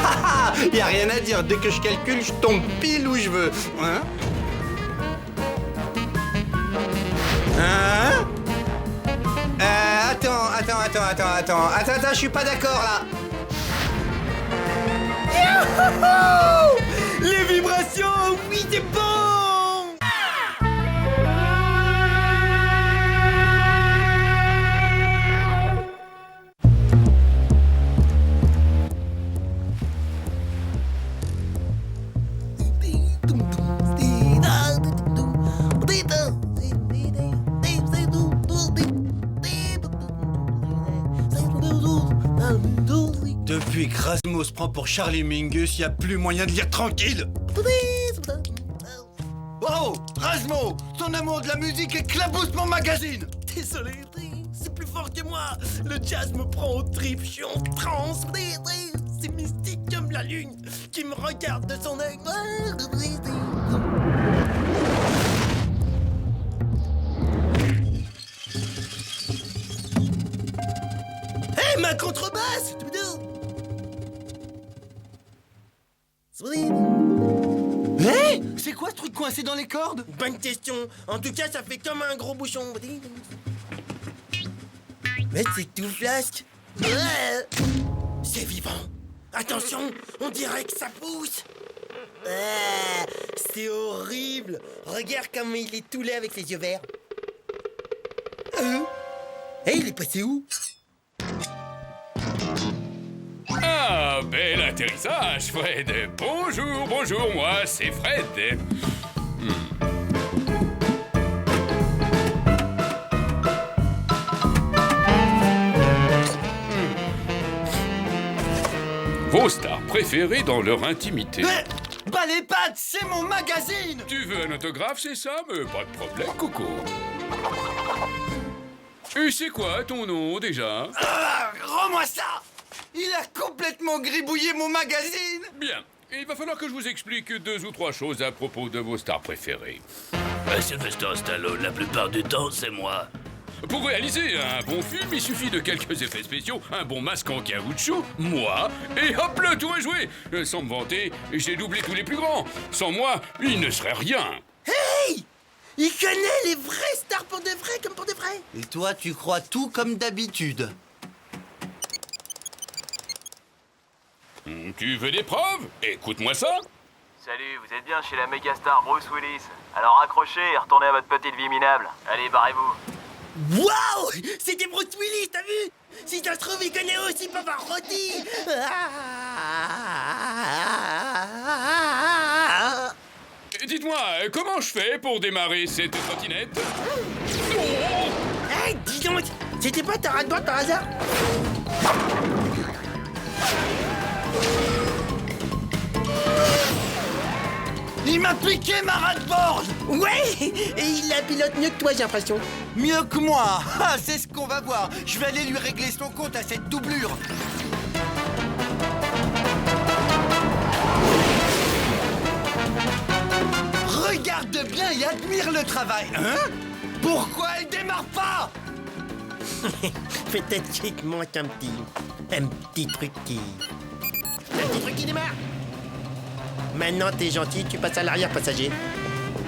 Haha, y a rien à dire, dès que je calcule, je tombe pile où je veux. Hein? Hein? Attends, je suis pas d'accord là. Youhou! Les vibrations, oui, c'est bon. Depuis que Rasmo se prend pour Charlie Mingus, y a plus moyen de lire tranquille. Oh, Rasmo, ton amour de la musique éclabousse mon magazine. Désolé, c'est plus fort que moi. Le jazz me prend au trip, je suis en transe. C'est mystique comme la lune qui me regarde de son œil. Hey, ma contrebasse! Hé, c'est quoi ce truc coincé dans les cordes? Bonne question. En tout cas, ça fait comme un gros bouchon. Mais c'est tout flasque. C'est vivant. Attention, on dirait que ça pousse. C'est horrible. Regarde comme il est tout laid avec ses yeux verts. Il est passé où? Ah, bel atterrissage, Fred. Bonjour, moi, c'est Fred. Vos stars préférées dans leur intimité. Bah les pattes, c'est mon magazine. Tu veux un autographe, c'est ça? Mais pas de problème, Coco. Et c'est quoi ton nom, déjà? Rends-moi ça. Il a complètement gribouillé mon magazine. Bien. Il va falloir que je vous explique 2 ou 3 choses à propos de vos stars préférées. Sylvester Stallone, la plupart du temps, c'est moi. Pour réaliser un bon film, il suffit de quelques effets spéciaux, un bon masque en caoutchouc, moi, et hop, le tour est joué. Sans me vanter, j'ai doublé tous les plus grands. Sans moi, il ne serait rien. Hey! Il connaît les vraies stars pour de vrai, comme pour de vrai. Et toi, tu crois tout comme d'habitude. Tu veux des preuves? Écoute-moi ça. Salut, vous êtes bien chez la méga star Bruce Willis. Alors accrochez et retournez à votre petite vie minable. Allez, barrez-vous. Waouh! C'était Bruce Willis, t'as vu? Si ça se trouve, il connaît aussi Pavarotti. Dites-moi, comment je fais pour démarrer cette trottinette? Hey, dis donc! C'était pas ta rade-boîte par hasard? Il m'a piqué ma rade-board. Ouais! Et il la pilote mieux que toi, j'ai l'impression. Mieux que moi. Ah, c'est ce qu'on va voir. Je vais aller lui régler son compte à cette doublure. Regarde bien et admire le travail. Hein? Pourquoi elle démarre pas? Peut-être qu'il te manque un petit truc qui... Un petit truc qui démarre. Maintenant, t'es gentil, tu passes à l'arrière passager.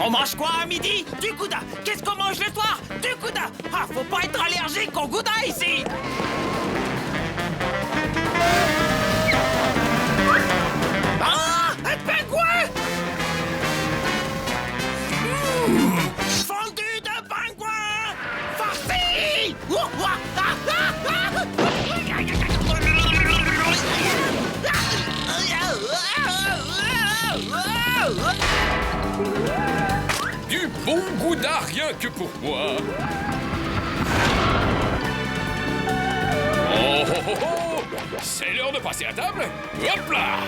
On mange quoi à midi? Du gouda. Qu'est-ce qu'on mange le soir? Du gouda. Ah, faut pas être allergique au gouda ici. Ah, un pingouin. Fondu de pingouin. Farci. Du bon gouda rien que pour moi. Oh oh oh oh! C'est l'heure de passer à table. Hop là!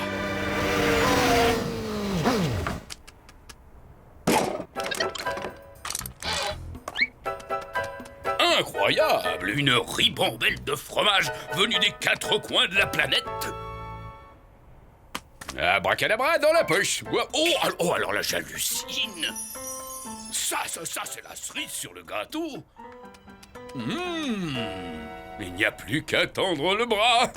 Incroyable! Une ribambelle de fromage venue des quatre coins de la planète. Abracadabra dans la poche. Oh, alors là, j'hallucine. Ça, c'est la cerise sur le gâteau. Il n'y a plus qu'à tendre le bras.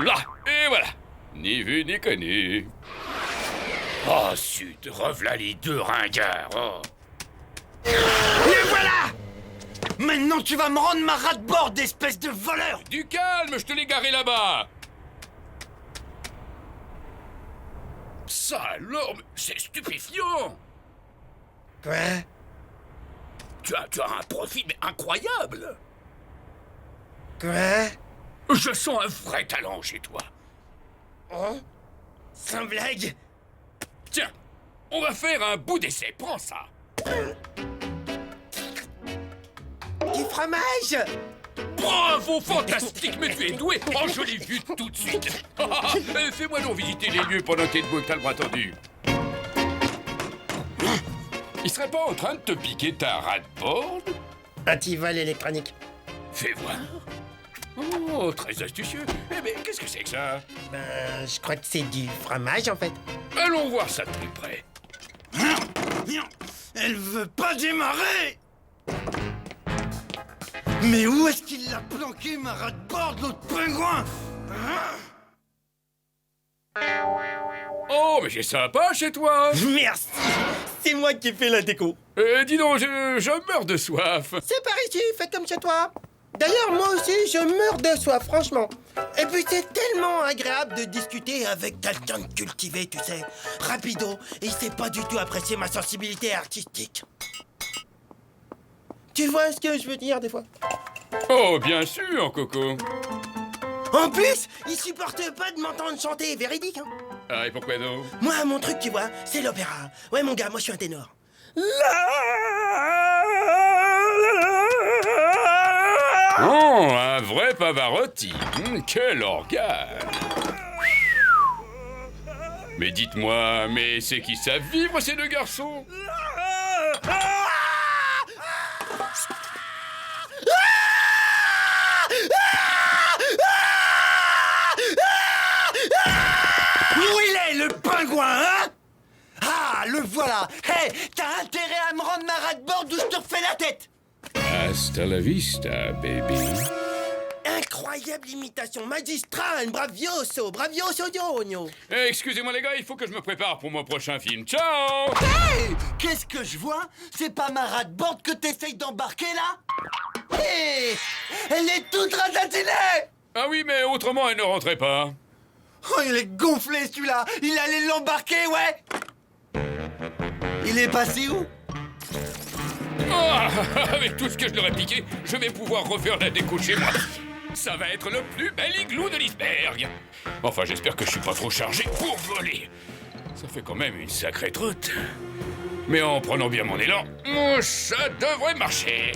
Là, et voilà. Ni vu ni connu. Oh, zut, revoilà les deux ringards. Oh. Et voilà! Maintenant, tu vas me rendre ma rat-de-bord, espèce de voleur! Du calme, je te l'ai garé là-bas. Ça alors, c'est stupéfiant. Quoi? Tu as un profil mais incroyable. Quoi? Je sens un vrai talent chez toi. Oh? Sans blague? Tiens, on va faire un bout d'essai, prends ça. Du fromage? Bravo, fantastique, mais tu es doué. Oh, je l'ai vu tout de suite. Fais-moi donc visiter les lieux pendant que t'es debout et que t'as le bras tendu. Il serait pas en train de te piquer ta rat-board? Antivol électronique. Fais voir. Oh, très astucieux. Eh bien, qu'est-ce que c'est que ça? Ben, je crois que c'est du fromage, en fait. Allons voir ça de plus près. Elle veut pas démarrer! Mais où est-ce qu'il l'a planqué, ma rat-de-bord, l'autre pingouin? Oh, mais c'est sympa chez toi. Merci. C'est moi qui ai fait la déco. Dis donc, je meurs de soif. C'est par ici, faites comme chez toi. D'ailleurs, moi aussi, je meurs de soif, franchement. Et puis, c'est tellement agréable de discuter avec quelqu'un de cultivé, tu sais. Rapido, et il sait pas du tout apprécier ma sensibilité artistique. Tu vois ce que je veux dire, des fois? Oh, bien sûr, Coco. En plus, il supporte pas de m'entendre chanter, véridique, hein. Ah, et pourquoi donc? Moi, mon truc, tu vois, c'est l'opéra. Ouais, mon gars, moi, je suis un ténor. Oh, un vrai Pavarotti. Quel organe. Mais dites-moi, mais c'est qui savent vivre, ces deux garçons? Où il est, le pingouin, hein? Ah, le voilà. Hé, t'as intérêt à me rendre ma rat-de-bord ou je te refais la tête. Hasta la vista, baby. Incroyable imitation magistrale, bravioso, bravioso, gno. Excusez-moi les gars, il faut que je me prépare pour mon prochain film. Ciao! Hé, qu'est-ce que je vois? C'est pas ma rat-de-bord que t'essayes d'embarquer, là? Hé, elle est toute ratatinée! Ah oui, mais autrement, elle ne rentrait pas. Oh, il est gonflé, celui-là. Il allait l'embarquer, ouais. Il est passé où? Oh, avec tout ce que je leur ai piqué, je vais pouvoir refaire la déco chez moi. Ça va être le plus bel igloo de l'iceberg. Enfin, j'espère que je suis pas trop chargé pour voler. Ça fait quand même une sacrée trotte. Mais en prenant bien mon élan, ça devrait marcher.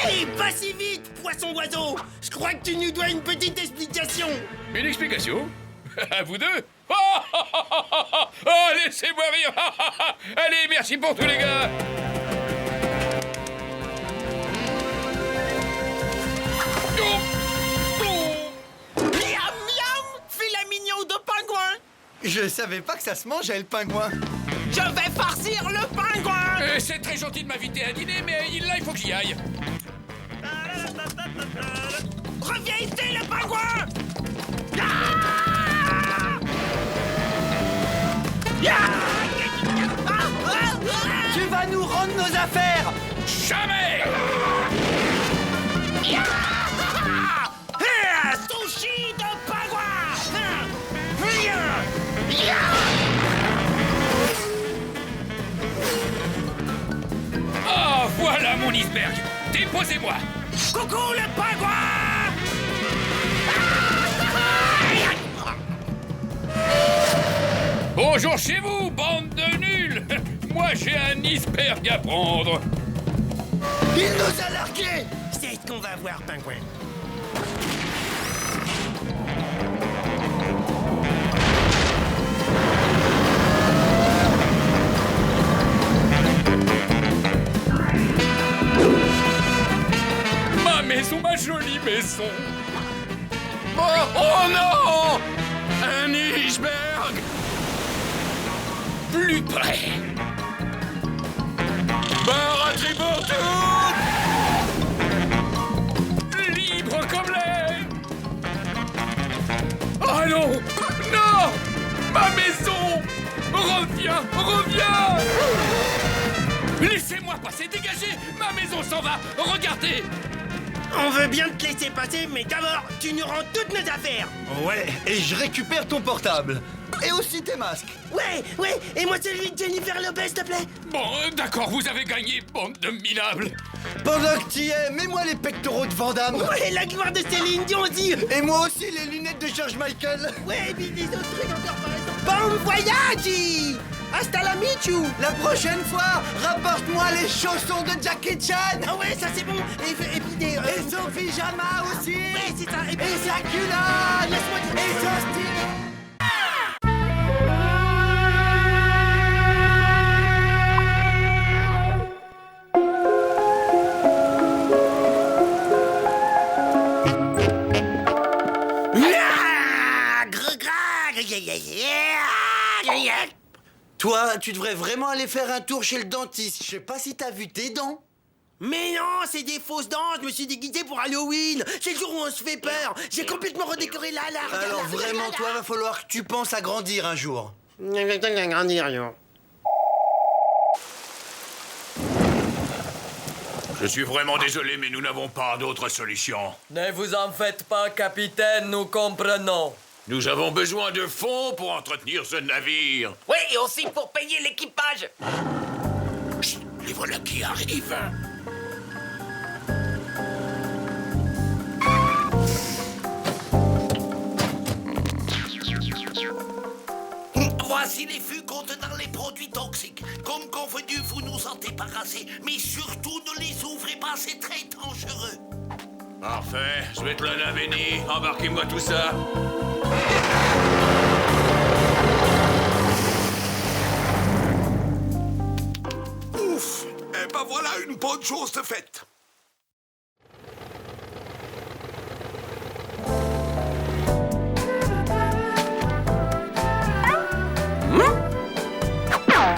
Hey, pas si vite, poisson-oiseau. Je crois que tu nous dois une petite explication. Une explication? À vous deux? Oh, laissez-moi rire. Allez, merci pour tous les gars. Miam, miam, filet mignon de pingouin. Je savais pas que ça se mangeait, le pingouin. Je vais farcir le pingouin. C'est très gentil de m'inviter à dîner, mais là, il faut que j'y aille. Reviens ici, le pingouin. Tu vas nous rendre nos affaires. Jamais. Sushi de pingouin. Ah, voilà mon iceberg. Déposez-moi. Coucou le pingouin. Bon, Bonjour chez vous, bande de nuls. Moi, j'ai un iceberg à prendre. Il nous a largués. C'est ce qu'on va voir, pingouin. Ma maison, ma jolie maison. Oh non! Un iceberg! Plus près. Baraterie pour toutes! Libre comme l'air! Oh non! Non! Ma maison! Reviens! Reviens! Laissez-moi passer, dégagez! Ma maison s'en va! Regardez! On veut bien te laisser passer, mais d'abord, tu nous rends toutes nos affaires. Ouais, et je récupère ton portable. Et aussi tes masques. Ouais, et moi celui de Jennifer Lopez, s'il te plaît. Bon, d'accord, vous avez gagné, bande de minables. Pendant que t'y es, mets-moi les pectoraux de Van Damme. Ouais, la gloire de Céline Dion aussi. Et moi aussi les lunettes de George Michael. Ouais, et puis des autres trucs encore par exemple. Bon voyage. Hasta la michou. La prochaine fois, rapporte-moi les chaussons de Jackie Chan. Ah ouais, ça c'est bon. Et puis des... Et son pyjama aussi. Ouais, c'est ça. Et sa culotte. Laisse-moi dire. Et son stylo. Toi, tu devrais vraiment aller faire un tour chez le dentiste. Je sais pas si t'as vu tes dents. Mais non, c'est des fausses dents. Je me suis déguisé pour Halloween. C'est le jour où on se fait peur. J'ai complètement redécoré la larve. Alors vraiment, toi, va falloir que tu penses à grandir un jour. Grandir, yo. Je suis vraiment désolé, mais nous n'avons pas d'autre solution. Ne vous en faites pas, capitaine, nous comprenons. Nous avons besoin de fonds pour entretenir ce navire. Oui, et aussi pour payer l'équipage. Chut, les voilà qui arrivent. Voici les fûts contenant les produits toxiques. Comme convenu, vous nous en débarrassez. Mais surtout, ne les ouvrez pas, c'est très dangereux. Parfait. Svetlana, Benny, embarquez-moi tout ça. Ouf! Eh ben voilà une bonne chose de faite.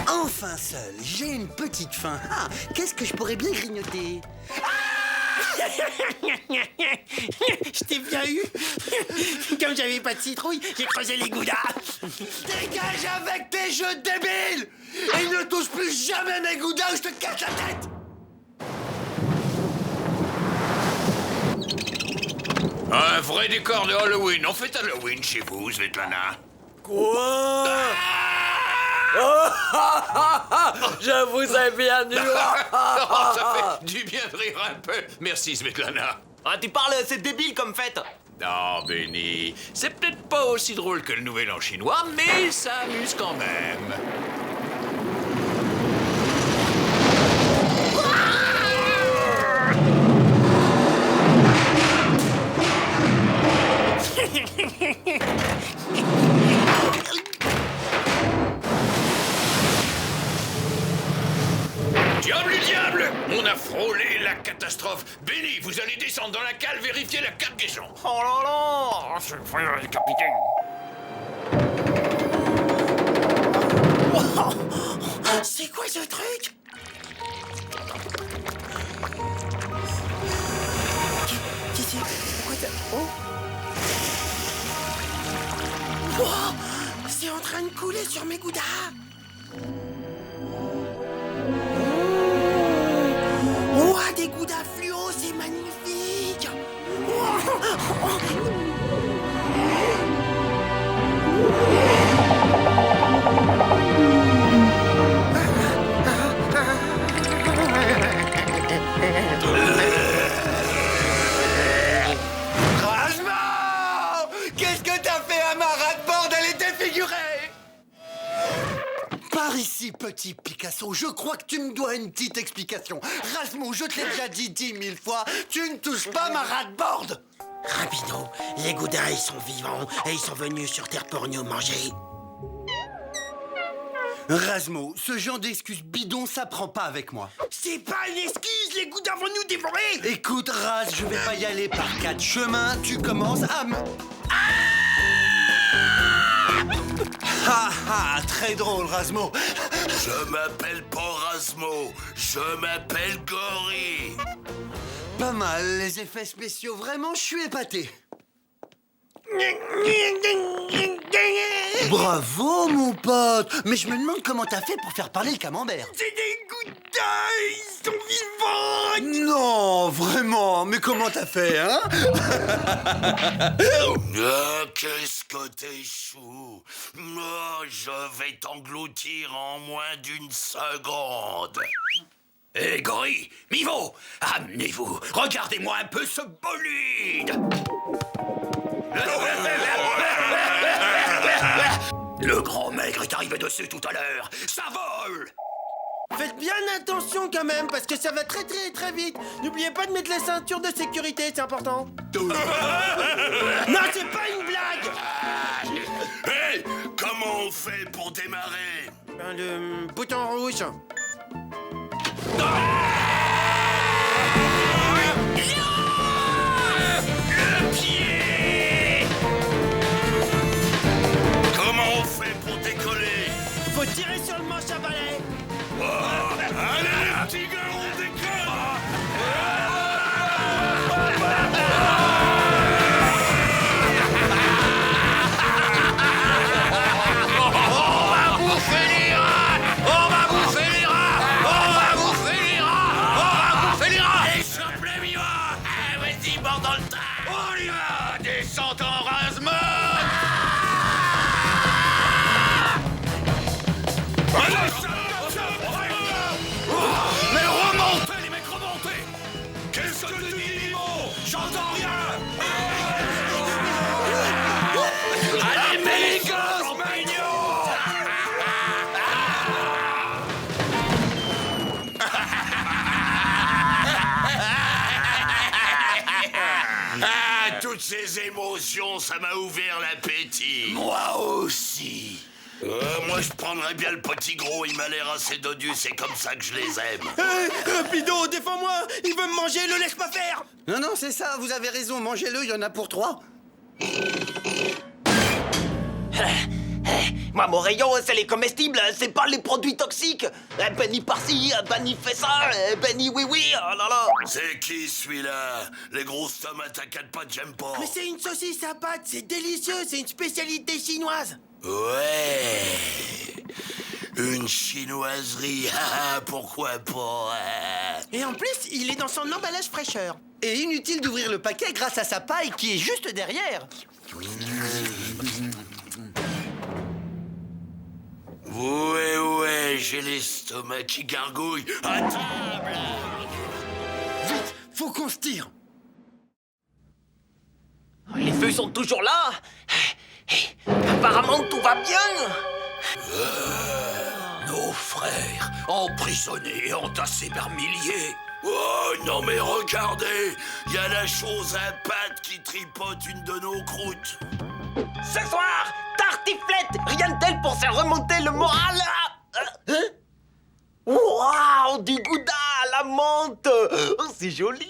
Enfin seul, j'ai une petite faim. Ah, qu'est-ce que je pourrais bien grignoter? Je t'ai bien eu. Comme j'avais pas de citrouille, j'ai creusé les goudas. Dégage avec tes jeux débiles! Et ne touche plus jamais mes goudas ou je te casse la tête! Un vrai décor de Halloween. On fait Halloween chez vous, Svetlana. Quoi? Je vous ai bien eu. Ça fait du bien de rire un peu. Merci, Svetlana. Ah, tu parles, c'est débile comme fête. Non, Benny, c'est peut-être pas aussi drôle que le Nouvel An chinois, mais ça amuse quand même. Diable! On a frôlé la catastrophe. Benny, vous allez descendre dans la cale vérifier la cargaison. Oh là là! C'est le capitaine. Wow. C'est quoi ce truc? Pourquoi ça... Oh! Wow. C'est en train de couler sur mes goudas. Ouah, des goudas fluo, c'est magnifique. Qu'est-ce que t'as fait à ma rat-bord? Elle était figurée! Par ici, petit Picasso, je crois que tu me dois une petite explication. Rasmo, je te l'ai déjà dit 10 000 fois, tu ne touches pas ma rate-board. Rapido, les Goudins, ils sont vivants et ils sont venus sur Terre pour nous manger. Rasmo, ce genre d'excuse bidon, ça prend pas avec moi. C'est pas une excuse, les Goudins vont nous dévorer. Écoute, Raz, je vais pas y aller par 4 chemins, tu commences à me... Ah ah, très drôle, Rasmo. Je m'appelle pas Rasmo, je m'appelle Gory. Pas mal, les effets spéciaux, vraiment, je suis épaté. Bravo, mon pote. Mais je me demande comment t'as fait pour faire parler le camembert. C'est des Goudins, ils sont vivants. Non, vraiment, mais comment t'as fait, hein? Ah, qu'est-ce que t'es chou. Oh, je vais t'engloutir en moins d'une seconde. Hé, Gory, Mivo, amenez-vous. Regardez-moi un peu ce bolide. Le grand maigre est arrivé dessus tout à l'heure. Ça vole. Faites bien attention quand même, parce que ça va très très très vite. N'oubliez pas de mettre la ceinture de sécurité, c'est important. Non, c'est pas une blague. Hé, comment on fait pour démarrer? Le bouton rouge. Le pied. Comment on fait pour décoller? Faut tirer sur le manche à balai. Allez, les petits gars, on décolle. Toutes ces émotions, ça m'a ouvert l'appétit. Moi aussi. Moi, je prendrais bien le petit gros, il m'a l'air assez dodu, c'est comme ça que je les aime. Rapido, défends-moi. Il veut me manger, le laisse pas faire. Non, non, c'est ça, vous avez raison, mangez-le, il y en a pour 3. Moi, mon rayon, c'est les comestibles, c'est pas les produits toxiques. Benny par-ci, Benny fait ça, Benny oui, oh là là. C'est qui celui-là? Les grosses tomates, t'inquiète pas, j'aime pas. Mais c'est une saucisse à pâte, c'est délicieux, c'est une spécialité chinoise. Ouais. Une chinoiserie, pourquoi pas? Et en plus, il est dans son emballage fraîcheur. Et inutile d'ouvrir le paquet grâce à sa paille qui est juste derrière. Ouais, j'ai l'estomac qui gargouille. À table! Vite, faut qu'on se tire. Les feux sont toujours là. Apparemment, tout va bien. Nos frères, emprisonnés, entassés par milliers. Oh non mais regardez, il y a la chose à pattes qui tripote une de nos croûtes. Ce soir, tartiflette, rien de tel pour faire remonter le moral. Waouh, du gouda à la menthe. Oh, c'est joli.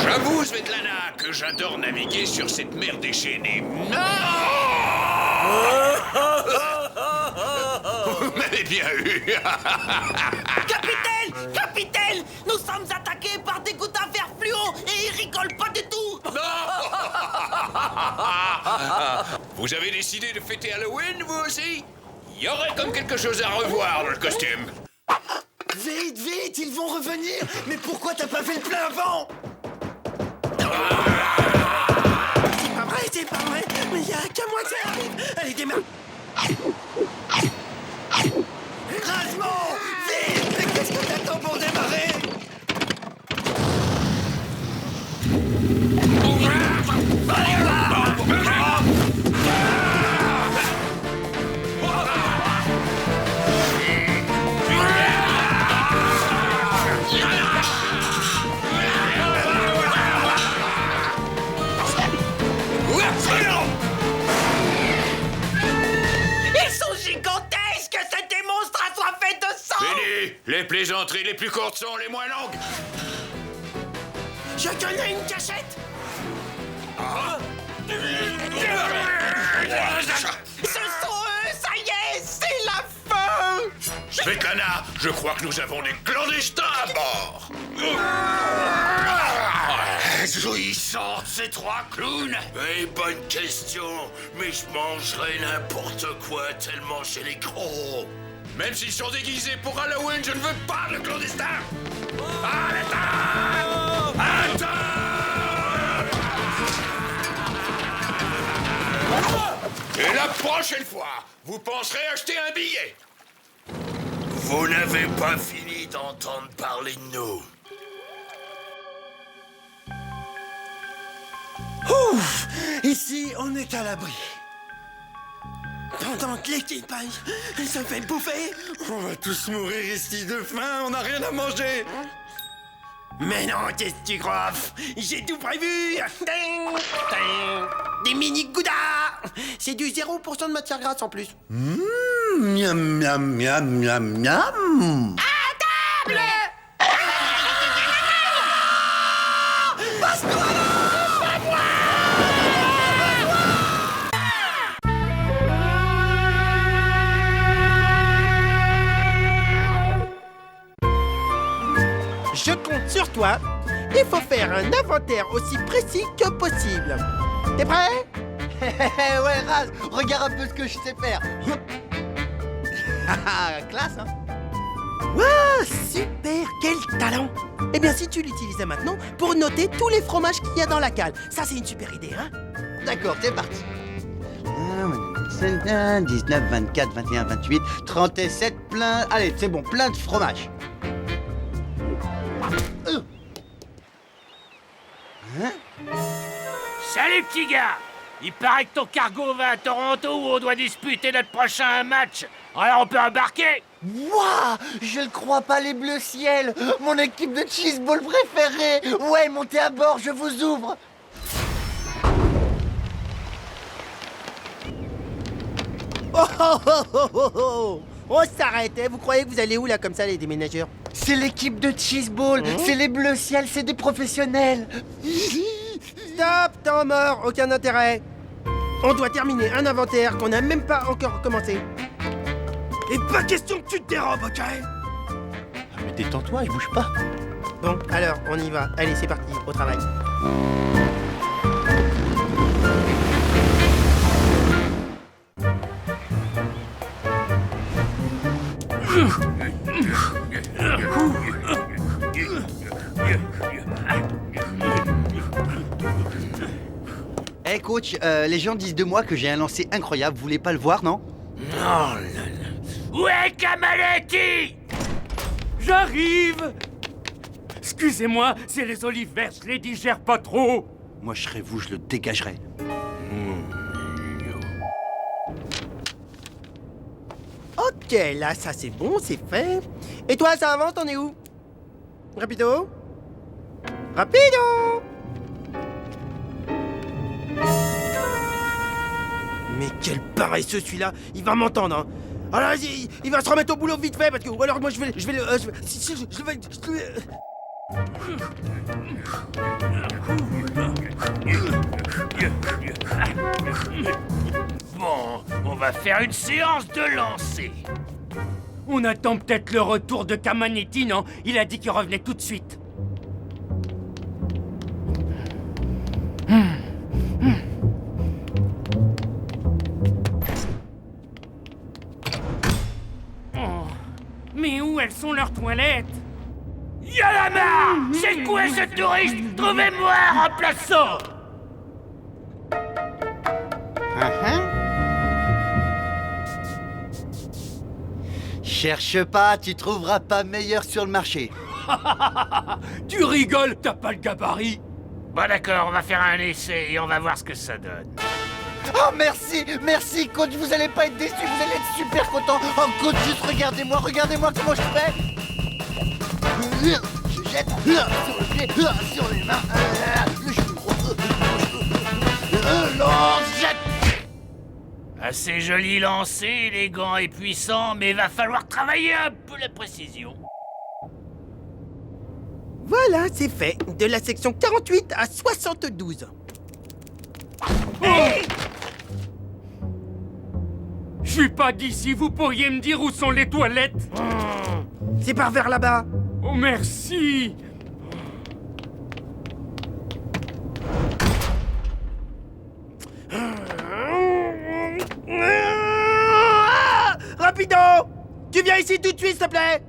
J'avoue, Svetlana, que j'adore naviguer sur cette mer déchaînée. Mais bien eu. Capitaine, nous sommes attaqués par des goudins verts fluo et ils rigolent pas du tout. Vous avez décidé de fêter Halloween, vous aussi? Il y aurait comme quelque chose à revoir dans le costume. Vite, vite, ils vont revenir. Mais pourquoi t'as pas fait le plein avant? C'est pas vrai, mais il y a qu'à moi que ça arrive. Allez, démarre. Rasmo, vite. Oui, les plaisanteries les plus courtes sont les moins longues. Je connais une cachette. Ce sont eux, ça y est, c'est la fin. Svetlana, je crois que nous avons des clandestins à bord. Jouissant, ces trois clowns. Oui, bonne question, mais je mangerai n'importe quoi tellement j'ai les crocs. Même s'ils sont déguisés pour Halloween, je ne veux pas de clandestins. Attends. Et la prochaine fois, vous penserez acheter un billet. Vous n'avez pas fini d'entendre parler de nous. Ouf! Ici, on est à l'abri. Pendant que l'équipage se fait bouffer, On va tous mourir ici de faim, on n'a rien à manger. Mais non, qu'est-ce que tu crois? J'ai tout prévu. Ting, ting. Des mini goudas. C'est du 0% de matière grasse en plus. Miam, miam, miam, miam, miam. À table. Je compte sur toi. Il faut faire un inventaire aussi précis que possible. T'es prêt? Ouais, Raz, regarde un peu ce que je sais faire. Classe, hein? Waouh, super, quel talent! Eh bien, si tu l'utilisais maintenant pour noter tous les fromages qu'il y a dans la cale. Ça, c'est une super idée, hein? D'accord, c'est parti. 19, 24, 21, 28, 37, plein... Allez, c'est bon, plein de fromage. Salut petit gars. Il paraît que ton cargo va à Toronto où on doit disputer notre prochain match. Alors on peut embarquer? Wouah, je le crois pas, les bleus ciel. Mon équipe de cheeseball préférée. Ouais, montez à bord, je vous ouvre. Oh oh oh oh oh oh! On s'arrête, hein? Vous croyez que vous allez où là comme ça les déménageurs? C'est l'équipe de cheeseball, c'est les bleus ciel, c'est des professionnels. Stop, temps mort, aucun intérêt. On doit terminer un inventaire qu'on n'a même pas encore commencé. Et pas question que tu te dérobes, ok? Mais détends-toi, je bouge pas. Bon, alors, on y va. Allez, c'est parti, au travail. Hey coach, les gens disent de moi que j'ai un lancer incroyable, vous voulez pas le voir, non? Non, où est Kamaletti? J'arrive. Excusez-moi, c'est les olives vertes, je les digère pas trop. Moi je serais vous, je le dégagerais. Ok, là, ça c'est bon, c'est fait. Et toi, ça avance, t'en es où? Rapido? Rapido! Mais quel paresseux celui-là! Il va m'entendre, hein! Alors vas-y, il va se remettre au boulot vite fait parce que. Ou alors moi je vais Bon, on va faire une séance de lancer. On attend peut-être le retour de Kamanetti, non? Il a dit qu'il revenait tout de suite. Oh, mais où elles sont leurs toilettes? Yalama! C'est quoi ce touriste? Trouvez-moi un remplaçant! Cherche pas, tu trouveras pas meilleur sur le marché. Tu rigoles, t'as pas le gabarit. Bon d'accord, on va faire un essai et on va voir ce que ça donne. Oh merci, merci coach, vous allez pas être déçus, vous allez être super content. Oh coach, juste regardez-moi comment je fais. Je jette sur le pied, sur les mains, le genou droit, lance, jette. Assez joli lancé, élégant et puissant, mais va falloir travailler un peu la précision. Voilà, c'est fait. De la section 48 à 72. Je suis pas d'ici, vous pourriez me dire où sont les toilettes? C'est par vers là-bas. Oh, merci. Rapido! Tu viens ici tout de suite, s'il te plaît!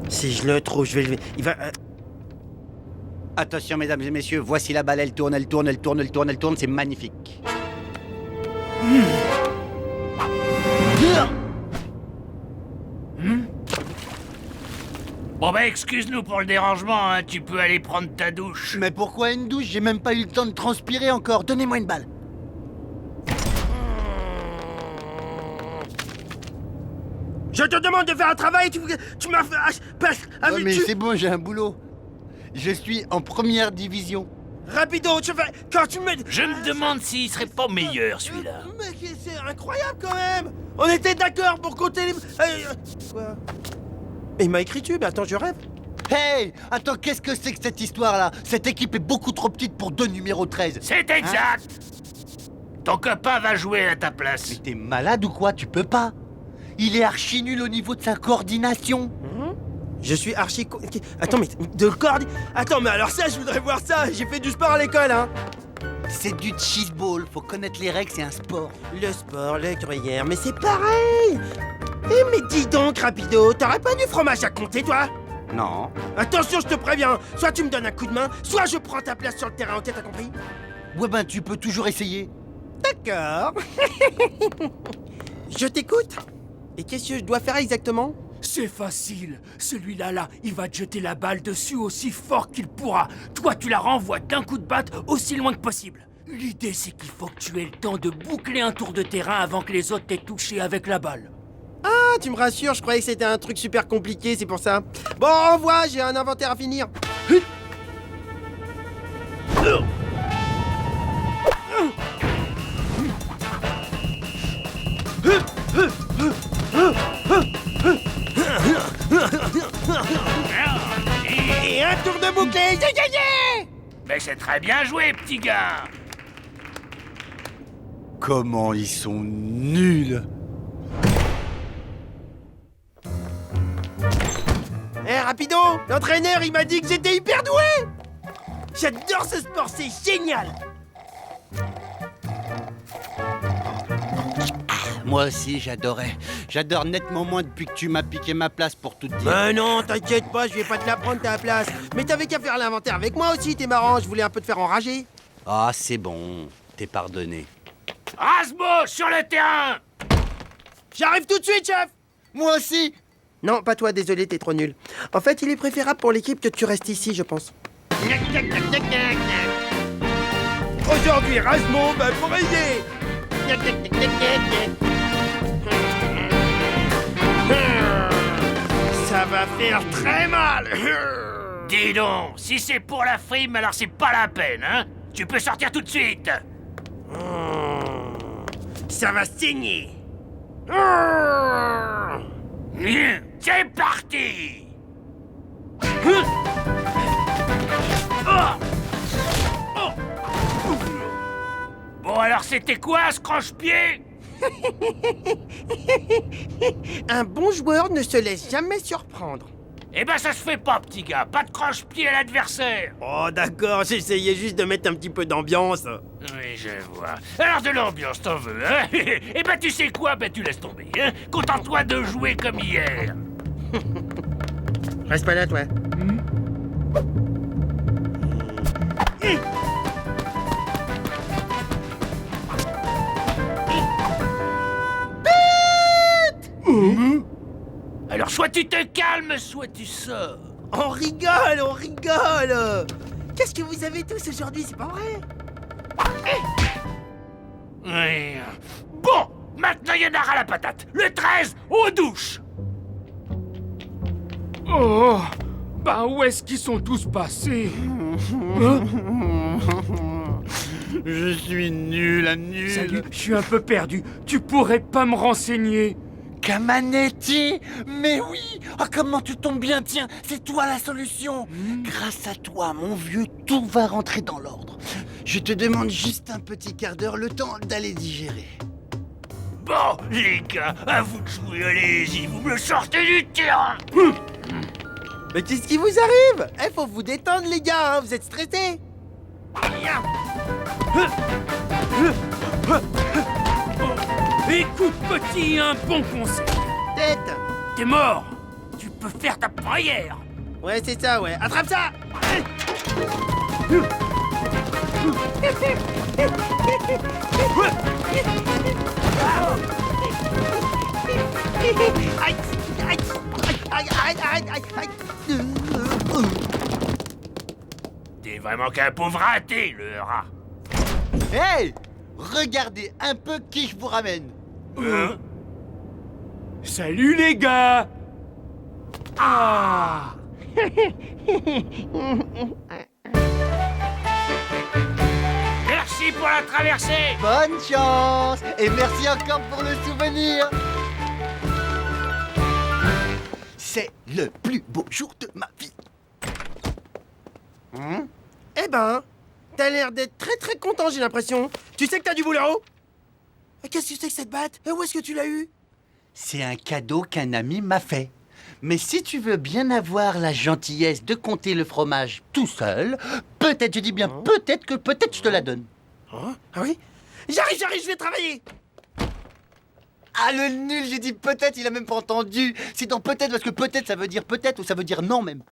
Si je le trouve, je vais... Il va... Attention, mesdames et messieurs, voici la balle, elle tourne, elle tourne, elle tourne, elle tourne, elle tourne, c'est magnifique. Bon bah excuse-nous pour le dérangement, hein. Tu peux aller prendre ta douche. Mais pourquoi une douche? J'ai même pas eu le temps de transpirer encore. Donnez-moi une balle. Je te demande de faire un travail, tu m'as fait... Mais c'est bon, j'ai un boulot. Je suis en première division. Rapido, tu fais... Quand tu me... Je me demande s'il serait pas meilleur, celui-là. Mec, c'est incroyable quand même. On était d'accord pour compter les... Quoi? Il m'a écrit tu, mais attends, je rêve. Hey! Attends, qu'est-ce que c'est que cette histoire-là? Cette équipe est beaucoup trop petite pour 2 numéros 13. C'est exact. Ton copain va jouer à ta place. Mais t'es malade ou quoi? Tu peux pas. Il est archi nul au niveau de sa coordination. Je suis archi... Attends, mais... De Attends, mais alors ça, je voudrais voir ça. J'ai fait du sport à l'école, hein. C'est du cheeseball. Faut connaître les règles, c'est un sport. Le sport, le gruyère, mais c'est pareil. Eh, mais dis donc, Rapido, t'aurais pas du fromage à compter, toi? Non. Attention, je te préviens. Soit tu me donnes un coup de main, soit je prends ta place sur le terrain. Ok, t'as compris? Ouais, ben, tu peux toujours essayer. D'accord. Je t'écoute. Et qu'est-ce que je dois faire exactement? C'est facile. Celui-là, il va te jeter la balle dessus aussi fort qu'il pourra. Toi, tu la renvoies d'un coup de batte aussi loin que possible. L'idée, c'est qu'il faut que tu aies le temps de boucler un tour de terrain avant que les autres t'aient touché avec la balle. Ah, tu me rassures, je croyais que c'était un truc super compliqué, c'est pour ça. Bon, au revoir, j'ai un inventaire à finir. Et un tour de bouclé, j'ai gagné! Mais c'est très bien joué, petit gars. Comment ils sont nuls! Eh, Rapido, l'entraîneur, il m'a dit que j'étais hyper doué! J'adore ce sport, c'est génial! Moi aussi, j'adorais. J'adore nettement moins depuis que tu m'as piqué ma place pour tout te dire. Mais non, t'inquiète pas, je vais pas te la prendre ta place. Mais t'avais qu'à faire l'inventaire avec moi aussi, t'es marrant, je voulais un peu te faire enrager. Ah, c'est bon, t'es pardonné. Rasmo, sur le terrain! J'arrive tout de suite, chef! Moi aussi! Non, pas toi, désolé, t'es trop nul. En fait, il est préférable pour l'équipe que tu restes ici, je pense. Aujourd'hui, Rasmo va briller! Ça va faire très mal! Dis donc, si c'est pour la frime, alors c'est pas la peine, hein? Tu peux sortir tout de suite! Ça va saigner! C'est parti! Bon, alors c'était quoi ce croche-pied? Un bon joueur ne se laisse jamais surprendre. Eh ben ça se fait pas, petit gars. Pas de croche-pied à l'adversaire. Oh d'accord, j'essayais juste de mettre un petit peu d'ambiance. Oui, je vois. Alors de l'ambiance, t'en veux, hein? Eh ben tu sais quoi? Ben tu laisses tomber, hein? Contente-toi de jouer comme hier. Reste pas là, toi. Alors soit tu te calmes, soit tu sors. On rigole, on rigole. Qu'est-ce que vous avez tous aujourd'hui, c'est pas vrai? Oui. Bon, maintenant il y en a ras la patate. Le 13, aux douches. Oh, Bah où est-ce qu'ils sont tous passés? Hein? Je suis nul à nul. Salut, je suis un peu perdu. Tu pourrais pas me renseigner? Camanetti? Mais oui! Ah, comment tu tombes bien, tiens, c'est toi la solution! Grâce à toi, mon vieux, tout va rentrer dans l'ordre. Je te demande juste un petit quart d'heure, le temps d'aller digérer. Bon, les gars, à vous de jouer, allez-y, vous me sortez du terrain. Mais qu'est-ce qui vous arrive? Faut vous détendre, les gars, hein, vous êtes stressés. Écoute, petit, un bon conseil. Tête. T'es mort. Tu peux faire ta prière. Ouais, c'est ça, ouais. Attrape ça. T'es vraiment qu'un pauvre raté, le rat. Hey! Regardez un peu qui je vous ramène. Salut les gars. Ah. Merci pour la traversée. Bonne chance! Et merci encore pour le souvenir! C'est le plus beau jour de ma vie. Eh ben, t'as l'air d'être très très content, j'ai l'impression. Tu sais que t'as du boulot? Qu'est-ce que c'est que cette batte? Et où est-ce que tu l'as eu? C'est un cadeau qu'un ami m'a fait. Mais si tu veux bien avoir la gentillesse de compter le fromage tout seul, peut-être, je dis bien peut-être je te la donne. Ah oui? J'arrive, je vais travailler. Ah le nul, j'ai dit peut-être, il a même pas entendu. C'est dans peut-être parce que peut-être ça veut dire peut-être ou ça veut dire non même.